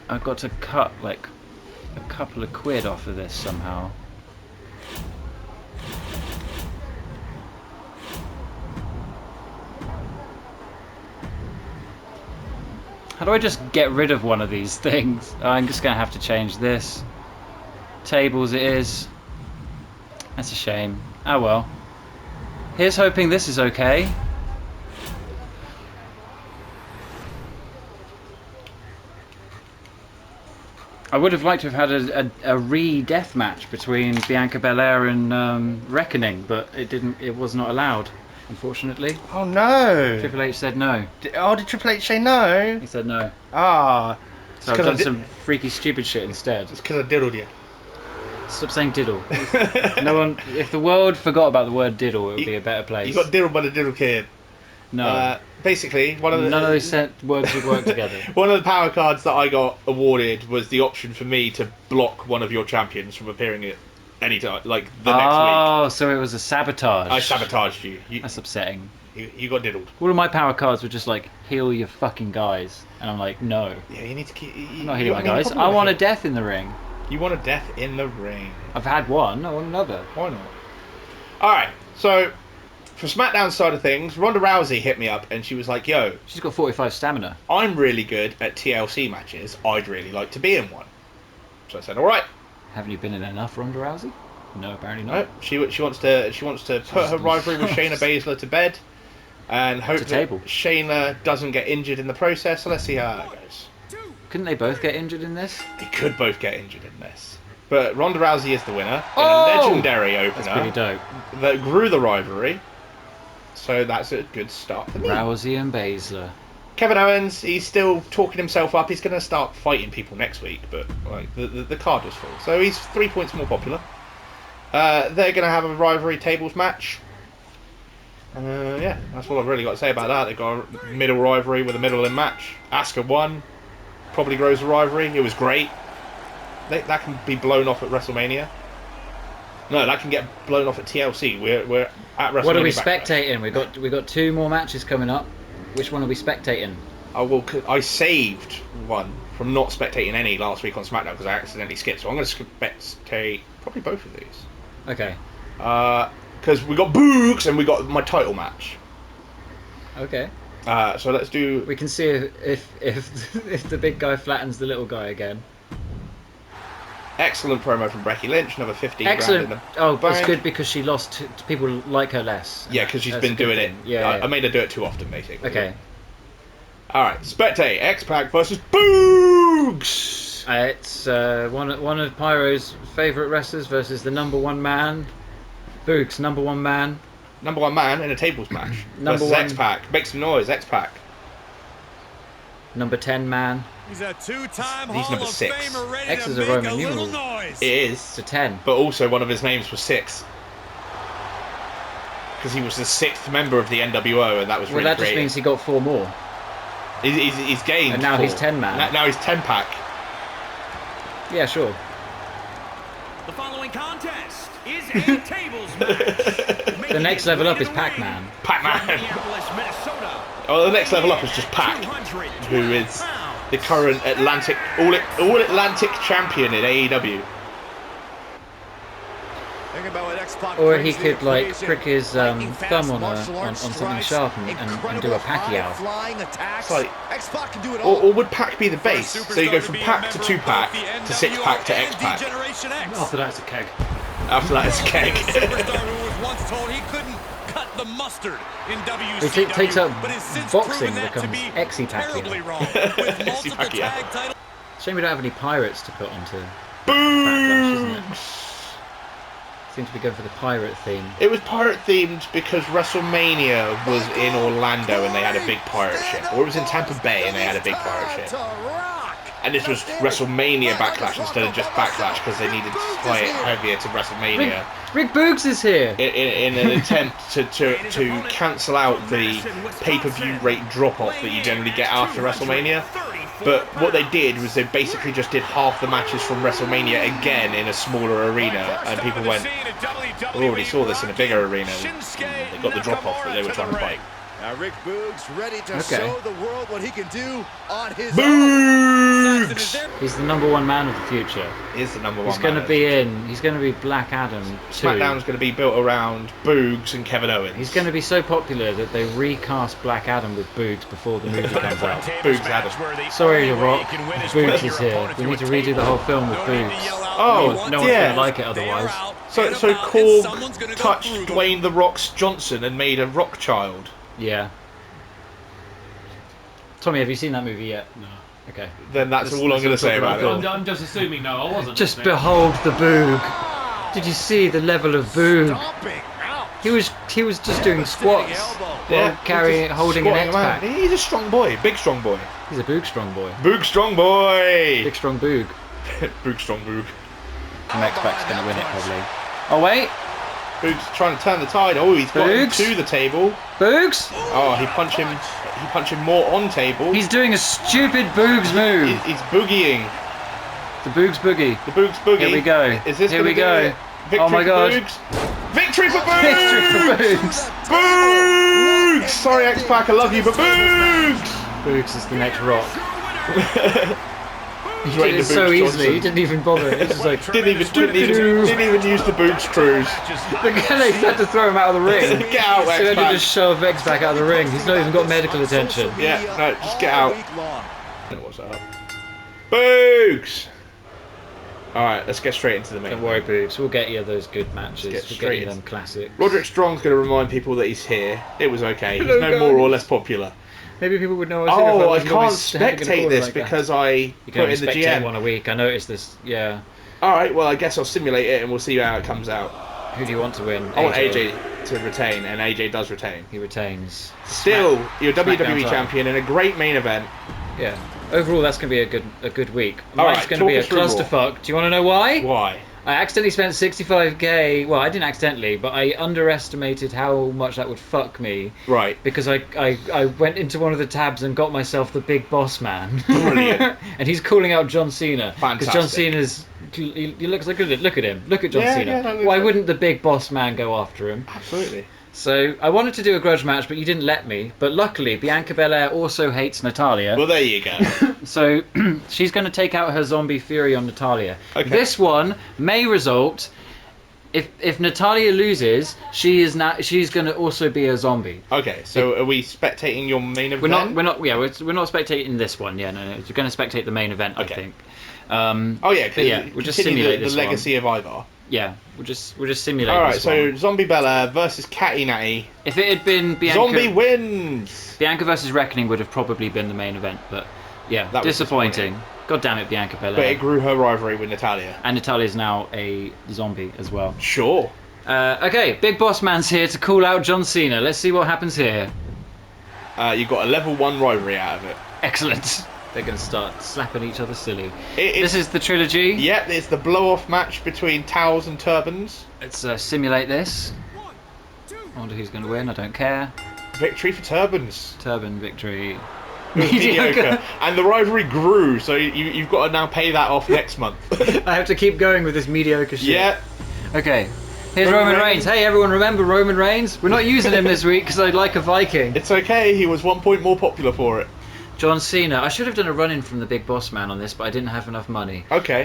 I've got to cut like a couple of quid off of this somehow. How do I just get rid of one of these things? I'm just going to have to change this. Tables it is. That's a shame. Oh well. Here's hoping this is okay. I would have liked to have had a re-death match between Bianca Belair and Reckoning, but it didn't. It was not allowed. unfortunately. Oh no! Triple H said no. Did Triple H say no? He said no. Ah. So I've done some freaky stupid shit instead. It's because I diddled you. Stop saying diddle. No one. If the world forgot about the word diddle, it would be a better place. You got diddled by the diddle kid. No. Basically, none of those words would work together. One of the power cards that I got awarded was the option for me to block one of your champions from appearing at any time, like the next week. Oh, so it was a sabotage. I sabotaged you. That's upsetting. You got diddled. All of my power cards were just like, heal your fucking guys. And I'm like, no. Yeah, you need to keep... I'm not healing my guys. I want a death in the ring. You want a death in the ring. I've had one, I want another. Why not? Alright, so... For SmackDown side of things, Ronda Rousey hit me up and she was like, yo... She's got 45 stamina. I'm really good at TLC matches. I'd really like to be in one. So I said, alright. Haven't you been in enough, Ronda Rousey? No, apparently not. No, she wants to put her rivalry with Shayna Baszler to bed. And hope that Shayna doesn't get injured in the process. So let's see how that goes. Couldn't they both get injured in this? They could both get injured in this. But Ronda Rousey is the winner in a legendary opener. That's pretty dope. That grew the rivalry. So that's a good start for me. Rousey and Baszler. Kevin Owens, he's still talking himself up. He's going to start fighting people next week, but like the card was full. So he's 3 points more popular. They're going to have a rivalry tables match. Yeah, that's all I've really got to say about that. They've got a middle rivalry with a middle-in match. Asuka won. Probably grows the rivalry. It was great. That can be blown off at WrestleMania. No, that can get blown off at TLC. We're at WrestleMania. What are we Backlash. spectating? We got 2 more matches coming up. Which one are we spectating? I saved one from not spectating any last week on SmackDown because I accidentally skipped. So I'm going to spectate probably both of these. Okay. Because we got BOOGS and we got my title match. Okay. So let's do. We can see if the big guy flattens the little guy again. Excellent promo from Becky Lynch, another 15 Excellent. grand in the That's bank. good because she lost to people like her less. Yeah, because she's That's been a good doing thing. it. Yeah, I made her do it too often, basically. Okay. Alright, Spectate, X-Pac versus BOOGS! It's one of Pyro's favourite wrestlers versus the number 1 man. BOOGS, number 1 man. Number 1 man in a tables match. Number versus 1 X-Pac. Make some noise, X-Pac. Number 10 man. He's a two-time He's Hall number of 6. Famer ready X to is a make Roman a little numeral. noise. It is. It's a 10. But also one of his names was 6. Because he was the 6th member of the NWO and that was really Well, that just creative. means he got 4 more. He's gained And now 4. he's 10 man. Now he's 10-pack. Yeah, sure. The following contest is a tables match. The next level up is Pac-Man. Pac-Man. Minneapolis, Minnesota. Oh, the next level up is just Pac, who is the current all Atlantic champion in AEW. Think about what X-Pac Or he brings to the could like equation. prick his Lightning fast thumb on martial arts something strikes, sharp and do incredible a Pacquiao. high-flying attacks. It's like- X-Pac can do it all. Or would Pac be the base? So you go from Pac to 2-pack to 6-pack to X-Pac. After that, it's a keg. After that, it's keg. Superstar who was once told he couldn't cut the mustard in WCW. He takes up but has since boxing, proven that to becomes be Exy terribly Pacquiao. wrong. With multiple Pacquiao. tag titles. Shame we don't have any pirates to put onto Backlash, isn't it? BOOGS! Seem to be going for the pirate theme. It was pirate themed because WrestleMania was in Orlando and they had a big pirate ship. Or it was in Tampa Bay and they had a big pirate ship. And this was WrestleMania Backlash instead of just Backlash because they needed to tie it heavier to WrestleMania Rick Boogs is here! in an attempt to cancel out the pay-per-view rate drop-off that you generally get after WrestleMania. But what they did was they basically just did half the matches from WrestleMania again in a smaller arena, and people went, we already saw this in a bigger arena. They got the drop-off that they were trying to fight. Now Rick Boogs ready to Okay. show the world what he can do on his BOOGS! He's the number 1 man of the future. Is the number 1 He's going to man. be he's going to be Black Adam 2. SmackDown's going to be built around Boogs and Kevin Owens. He's going to be so popular that they recast Black Adam with Boogs before the movie comes out. Boogs Adam. Sorry, The Rock. Boogs is here. We need to redo the whole film with Boogs. Oh, No one's yeah. going to like it otherwise. So Korg touched Dwayne The Rock's Johnson and made a rock child. Yeah. Tommy, have you seen that movie yet? No. Okay. Then that's all I'm going to say about it. I'm just assuming no, I wasn't. Just listening. behold the Boog. Did you see the level of Boog? stomping out. He was just doing squats. Yeah, Holding an X pack. He's a strong boy, big strong boy. He's a boog strong boy. Boog strong boy. Big strong boog. Boog strong boog. And X pack's gonna win it probably. Oh wait, Boog's trying to turn the tide. Oh, he's got him Boogs? to the table. Boogs! Oh, he punched him more on table. He's doing a stupid Boogs move. He's boogieing. The Boogs boogie. The Boogs boogie. Here we go. Is this Here we gonna go. do it? Victory Oh my for God. Boogs. Victory for Boogs. Victory for Boogs. Boogs. Sorry, X-Pac, I love you, but Boogs. Boogs is the next rock. He Dwayne did the it so Boogs easily. Johnson. He didn't even bother. It was just like Didn't even use the Boogs cruise. the guy had to throw him out of the ring. Get out, So he had to X-Pac. just shove X back out of the ring. He's not even got medical attention. Yeah, no, just get out. What's up? Boogs. All right, let's get straight into the main. Don't worry, Boogs. We'll get you those good matches. get We'll straight get you into- them classics. Roderick Strong's going to remind people that he's here. It was okay. He's no more or less popular. Maybe people would know. Oh, I can't spectate this because I you put can only in the spectate GM. one a week. I noticed this. Yeah. All right, well, I guess I'll simulate it and we'll see how it comes out. Who do you want to win? I want AJ to retain, and AJ does retain. He retains. Still, you're SmackDown WWE title. champion in a great main event. Yeah. Overall, that's going to be a good week. All Mine's right, going to be a talk us through clusterfuck. Do you want to know why? Why? I accidentally spent 65k. Well, I didn't accidentally, but I underestimated how much that would fuck me. Right. Because I went into one of the tabs and got myself the Big Boss Man. Brilliant. And he's calling out John Cena. Because John Fantastic. Cena's. He looks like look at him. Look at John Yeah, Cena. yeah, no, Why look- wouldn't the Big Boss Man go after him? Absolutely. So I wanted to do a grudge match, but you didn't let me. But luckily, Bianca Belair also hates Natalia. Well, there you go. So she's going to take out her zombie fury on Natalia. Okay. This one may result. If Natalia loses, she's going to also be a zombie. Okay, so are we spectating your main event? We're not spectating this one. Yeah, no, we're going to spectate the main event. Okay. I think. Oh yeah, But yeah, we'll just continue simulate the this legacy of Ivar. Yeah, we'll just simulate. All right, this so one. Zombie Belair versus Catty Natty. If it had been Bianca, Zombie wins. Bianca versus Reckoning would have probably been the main event, but yeah, That was disappointing. God damn it, Bianca Belair. But it grew her rivalry with Natalia. And Natalia's now a zombie as well. Sure. Okay, Big Boss Man's here to call out John Cena. Let's see what happens here. You got a level 1 rivalry out of it. Excellent. They're going to start slapping each other silly. This This is the trilogy. Yep, it's the blow-off match between towels and turbans. Let's simulate this. I wonder who's going to win. I don't care. Victory for turbans. Turban victory. It was mediocre. And the rivalry grew, so you've got to now pay that off next month. I have to keep going with this mediocre shit. Yeah. Okay. Here's Roman Roman Reigns. Reigns. Hey, everyone, remember Roman Reigns? We're not using him this week because I'd like a Viking. It's okay, he was 1 point more popular for it. John Cena. I should have done a run-in from the Big Boss Man on this, but I didn't have enough money. Okay.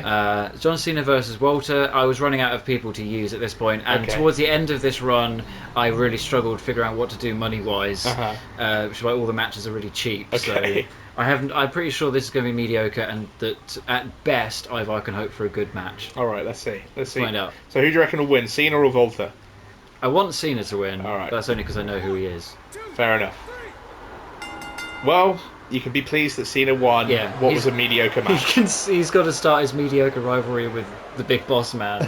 John Cena versus Walter. I was running out of people to use at this point, and Okay. towards the end of this run, I really struggled figuring out what to do money-wise. Which is why all the matches are really cheap. Okay. So I'm pretty sure this is going to be mediocre, and that at best, Ivar can hope for a good match. Alright, let's see. Find out. So who do you reckon will win, Cena or Volta? I want Cena to win. All right. But that's only because I know who he is. Fair enough. Well, you can be pleased that Cena won Yeah, what was a mediocre match. He's got to start his mediocre rivalry with the Big Boss Man.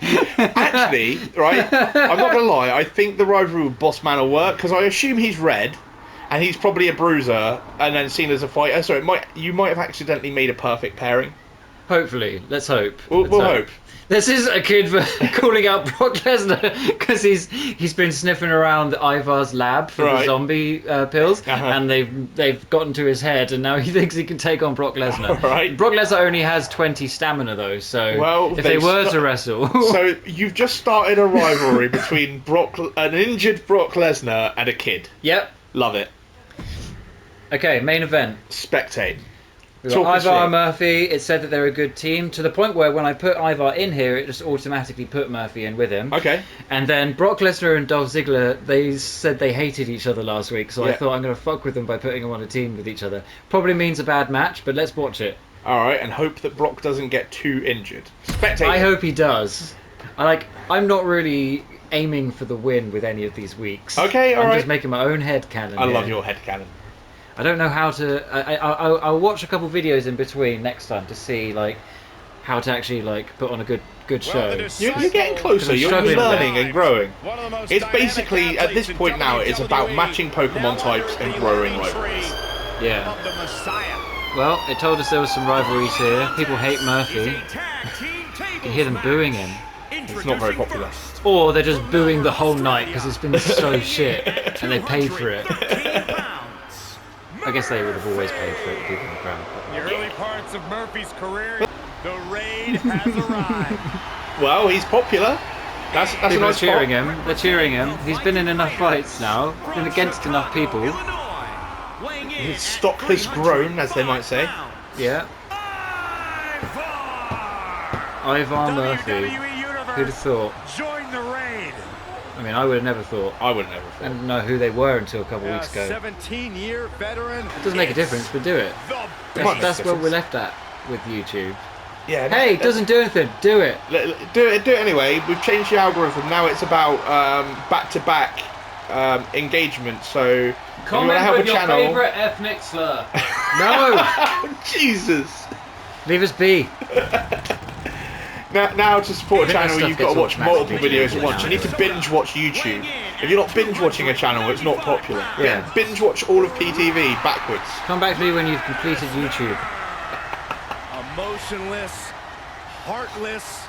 Actually, right, I'm not going to lie, I think the rivalry with Boss Man will work, because I assume he's red, and he's probably a bruiser, and then Cena's a fighter, so you might have accidentally made a perfect pairing. Hopefully, let's hope. We'll hope. This is a kid calling out Brock Lesnar because he's been sniffing around Ivar's lab for the Right. zombie pills, Uh-huh. and they've gotten to his head, and now he thinks he can take on Brock Lesnar. Right. Brock Lesnar only has 20 stamina though, so Well, if they they've were to wrestle, So you've just started a rivalry between an injured Brock Lesnar and a kid. yep. Love it. Okay, main event. Spectate. We've Talk got us Ivar through and it. Murphy. It said that they're a good team to the point where when I put Ivar in here, it just automatically put Murphy in with him. Okay. And then Brock Lesnar and Dolph Ziggler, they said they hated each other last week, so I Yeah. thought I'm going to fuck with them by putting them on a team with each other. Probably means a bad match, but let's watch it. Alright, and hope that Brock doesn't get too injured. Spectate. I hope he does. I'm not really aiming for the win with any of these weeks. Okay, I'm alright. just making my own headcanon. I love here. your headcanon. I don't know how to. I'll watch a couple videos in between next time to see how to actually like put on a good show. You're getting closer. I'm You're struggling with learning and growing. One of the most It's dynamic basically, at this athletes in point now, it's about WWE. matching Pokemon types and growing rivalries. Yeah. Of the Messiah. Well, it told us there was some rivalries here. People hate Murphy. You can hear them booing him. It's not very popular. Or they're just booing the whole night because it's been so shit and they paid for it. I guess they would have always paid for it, the people in the crowd. The early parts of Murphy's career, the raid has arrived. Well, he's popular. That's a People are nice cheering pop. him. They're cheering him. He's been in enough fights now. Been against enough people. His stock has grown, as they might say. Yeah. Ivar Murphy. Who'd have thought? Join the raid. I mean, I would have never thought. I would never I thought. didn't know who they were until a couple of weeks ago. 17-year veteran. It doesn't make a difference, but do it. That's where we're left at with YouTube. Yeah. Hey, it doesn't do anything. Do it. Do it anyway. We've changed the algorithm. Now it's about back-to-back engagement. So if you want to Comment help a with your channel. favourite ethnic slur. No. Jesus. Leave us be. Now to support a I think that channel, stuff you've got to gets watch multiple automatically videos at deleted once. You need to binge watch YouTube. If you're not binge watching a channel, it's not popular. Yeah. Binge watch all of PTV backwards. Come back to me when you've completed YouTube. Emotionless, heartless,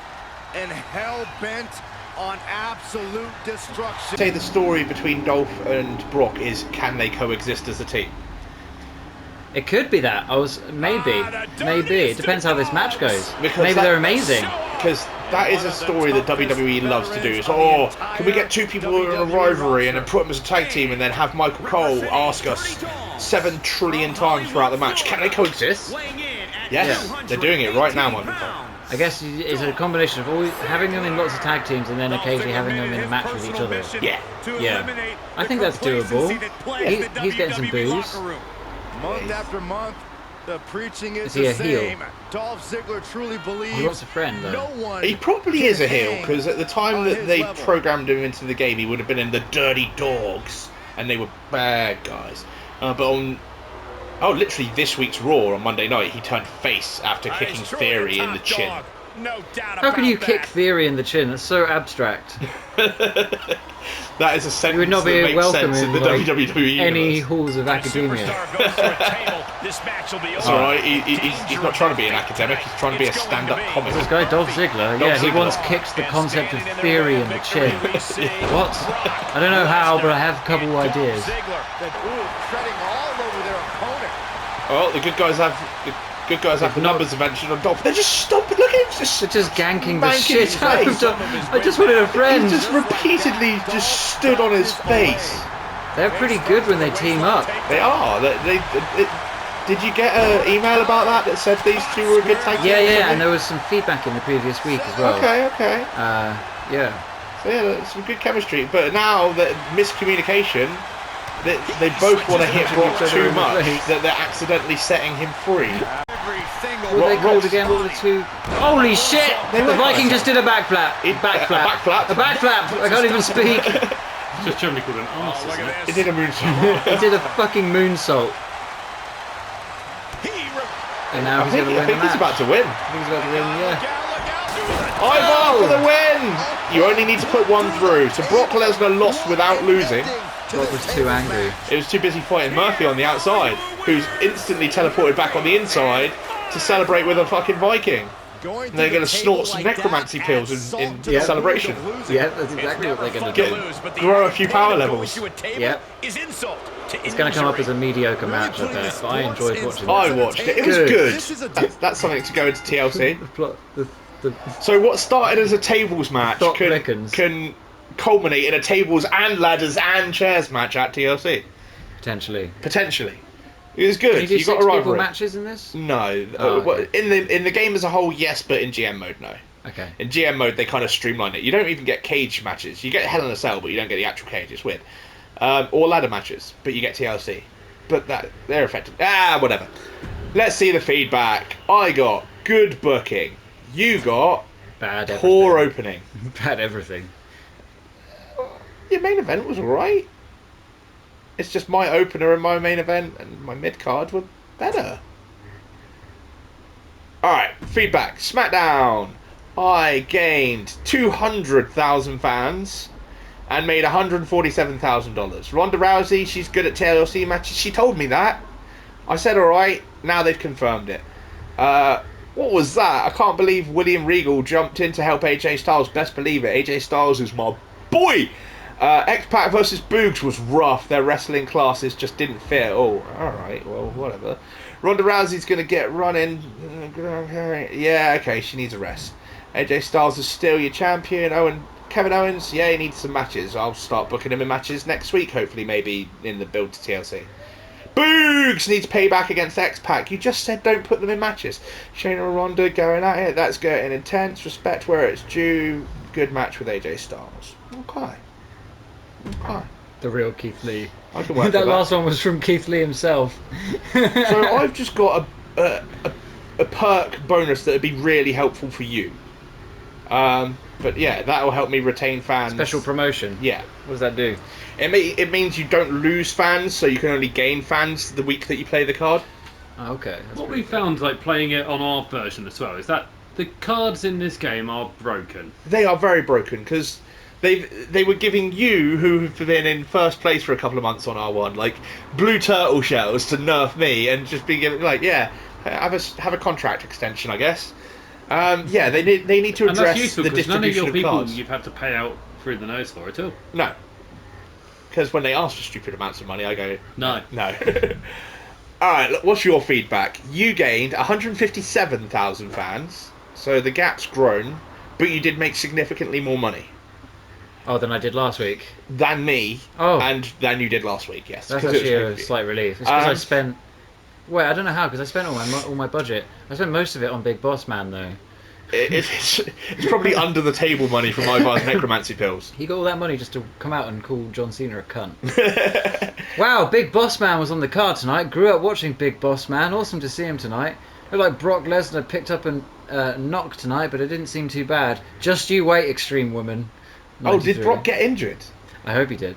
and hell-bent on absolute destruction. Say the story between Dolph and Brock is, can they coexist as a team? It could be that. Maybe. It depends how this match goes. Because Maybe they're amazing. Because that is a story that WWE loves to do. It's, can we get two people in a rivalry and then put them as a tag team and then have Michael Cole ask us 7 trillion times throughout the match, can they coexist? Yes, they're doing it right now, Michael Cole. I guess it's a combination of always having them in lots of tag teams and then occasionally having them in a match with each other. Yeah. Yeah. I think that's doable. He's getting some boos. Month after month, the preaching is Is he the a heel? same. Dolph Ziggler truly believes He wants a friend, though. no one He probably can is a heel, hang because at the time on that his they level. programmed him into the game, he would have been in the Dirty Dogs, and they were bad guys. But on, literally this week's Raw on Monday night, he turned face after kicking He's truly a Theory in top the chin. dog. No doubt How can you about kick that. Theory in the chin? That's so abstract. That is a sentence You would not that be makes welcome sense in the like, WWE any universe. halls of academia. Superstar goes for a table. This match will be That's over. alright, he's not trying to be an academic, he's trying to be a stand-up comic. This guy, Dolph Ziggler, yeah, he Ziggler. once kicked the concept of theory in the chin. What? I don't know how, but I have a couple ideas. Ziggler, that treading all over their opponent. Oh, the good guys have the numbers eventually on Dolph. They're just stopping, look at him, They're just ganking the Banking his shit out of face. Dolph. I just wanted a friend. He just repeatedly just stood on his face. They're pretty good when they team up. They are. Did you get an email about that said these two were a good tag team? Yeah, and there was some feedback in the previous week as well. Okay. Yeah. So yeah, that's some good chemistry. But now that miscommunication, they both want to hit Brock each other too in the much face. that they're accidentally setting him free. Every single What they Rock- called Rock's- again? What were the two? Holy shit! They The were- Viking just did a backflap. A backflap. A backflap. I can't even speak. It's just generally called an arse, Look isn't it? at He this. did a moonsault. He did a fucking moonsault, and now I he's think, going to win the he's match. about to win. I think he's about to win. Yeah. Ivar for the win! You only need to put one through. So Brock Lesnar lost without losing. Brock was too angry. It was too busy fighting Murphy on the outside, who's instantly teleported back on the inside to celebrate with a fucking Viking. And they're going to snort some necromancy pills in celebration. Yeah, that's exactly what they're going to do. Grow a few power levels. Yep. It's going to come up as a mediocre match, I bet, but I enjoyed watching I it. watched it. It was good. That's something to go into TLC. The plot, the So what started as a tables match Doc can Rickens. culminate in a tables and ladders and chairs match at TLC. potentially. Potentially. It was Can good. you do You got a 6 people rivalry. matches in this? No. Oh, Well, okay. in the game as a whole, yes, but in GM mode, no. Okay. In GM mode, they kind of streamline it. You don't even get cage matches. You get Hell in a Cell, but you don't get the actual cage. It's weird. Or ladder matches, but you get TLC. But they're effective. Whatever. Let's see the feedback. I got good booking. You got Bad everything. poor opening. Bad everything. Your main event was alright. It's just my opener and my main event and my mid card were better. Alright, Feedback. SmackDown. I gained 200,000 fans and made $147,000. Ronda Rousey, she's good at TLC matches. She told me that. I said, alright, now they've confirmed it. What was that? I can't believe William Regal jumped in to help AJ Styles. Best believe it. AJ Styles is my boy. X-Pac versus Boogs was rough. Their wrestling classes just didn't fit. Oh, alright, well, whatever. Ronda Rousey's going to get running. Yeah, okay, she needs a rest. AJ Styles is still your champion. Kevin Owens, yeah, he needs some matches. I'll start booking him in matches next week, hopefully, maybe in the build to TLC. Boogs needs payback against X-Pac. You just said don't put them in matches. Shayna and Ronda going at it. That's getting intense. Respect where it's due. Good match with AJ Styles. Okay. The real Keith Lee. I can work That with last one was from Keith Lee himself. So I've just got a perk bonus that would be really helpful for you. But yeah, that'll help me retain fans. Special promotion. Yeah. What does that do? It means you don't lose fans, so you can only gain fans the week that you play the card. Oh, okay. That's What pretty we found, like playing it on our version as well, is that the cards in this game are broken. They are very broken because they were giving you, who've been in first place for a couple of months on R1, like blue turtle shells to nerf me and just be giving have a contract extension, I guess. Yeah, they need to And that's address useful the because none of distribution your of people cards. you've had to pay out through the nose for at all. No, because when they ask for stupid amounts of money, I go No. no. All right, look, what's your feedback? You gained 157,000 fans, so the gap's grown, but you did make significantly more money Oh, than I did last week. than me, Oh. and than you did last week. Yes, That's 'cause it was actually a good for you. slight relief. It's because I Um, spent... Wait, I don't know how, because I spent all my budget. I spent most of it on Big Boss Man, though. It's probably under the table money from Ivar's necromancy pills. He got all that money just to come out and call John Cena a cunt. Wow, Big Boss Man was on the card tonight. Grew up watching Big Boss Man. Awesome to see him tonight. Looked like Brock Lesnar picked up a knock tonight, but it didn't seem too bad. Just you wait, Extreme Woman. Oh, did 93. Brock get injured? I hope he did.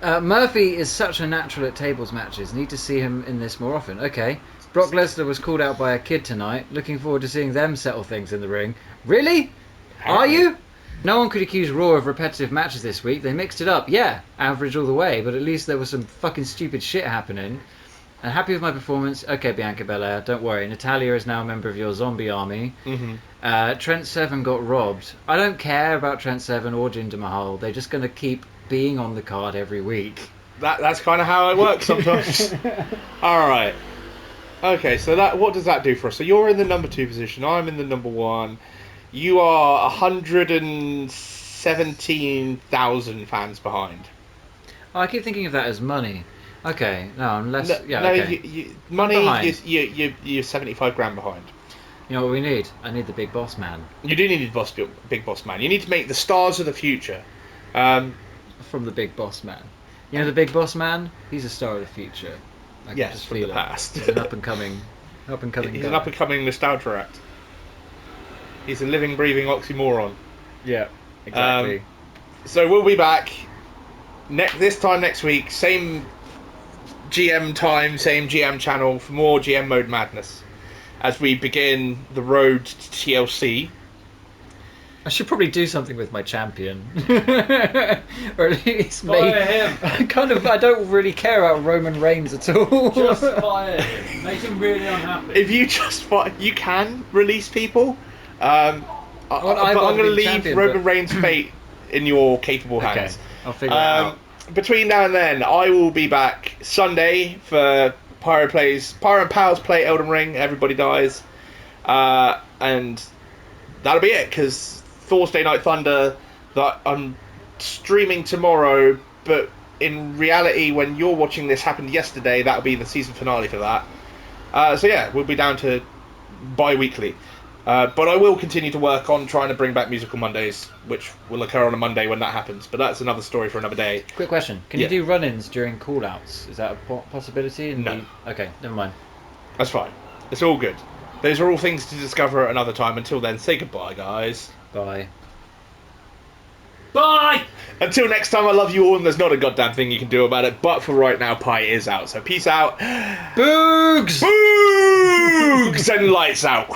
Murphy is such a natural at tables matches. Need to see him in this more often. Okay. Brock Lesnar was called out by a kid tonight. Looking forward to seeing them settle things in the ring. Really? Are you? No one could accuse Raw of repetitive matches this week. They mixed it up. Yeah, average all the way, but at least there was some fucking stupid shit happening. And happy with my performance. Okay, Bianca Belair, don't worry. Natalia is now a member of your zombie army. Mm-hmm. Trent Seven got robbed. I don't care about Trent Seven or Jinder Mahal. They're just going to keep being on the card every week. That's kind of how it works sometimes. All right. Okay, so what does that do for us? So you're in the number 2 position. I'm in the number 1. You are 117,000 fans behind. Oh, I keep thinking of that as money. Okay, no, unless... No, yeah, no, okay. money, behind. you're 75 grand behind. You know what we need? I need the Big Boss Man. You do need a big boss man. You need to make the stars of the future. From the Big Boss Man. You know the Big Boss Man? He's a star of the future. I can Yes, just from feel the it. past. He's an up-and-coming He's guy. an up-and-coming nostalgia act. He's a living, breathing oxymoron. Yeah, exactly. So we'll be back this time next week. Same GM time, same GM channel for more GM mode madness as we begin the road to TLC. I should probably do something with my champion, or at least Fire him. I don't really care about Roman Reigns at all. Just fire him. Make him really unhappy. If you you can release people. But I'm going to leave champion, Roman but- Reigns' fate in your capable Okay, hands. I'll figure it out. Between now and then, I will be back Sunday for Pyro and Pals play Elden Ring. Everybody dies, and that'll be it. Because Thursday Night Thunder, that I'm streaming tomorrow, but in reality, when you're watching this, happened yesterday. That'll be the season finale for that. So yeah, we'll be down to bi-weekly. But I will continue to work on trying to bring back Musical Mondays, which will occur on a Monday when that happens. But that's another story for another day. Quick question: Can Yeah. you do run-ins during call-outs? Is that a possibility? No. Okay, never mind. That's fine. It's all good. Those are all things to discover at another time. Until then, say goodbye, guys. Bye. Bye! Until next time, I love you all, and there's not a goddamn thing you can do about it. But for right now, Pi is out. So peace out. Boogs! Boogs! And lights out.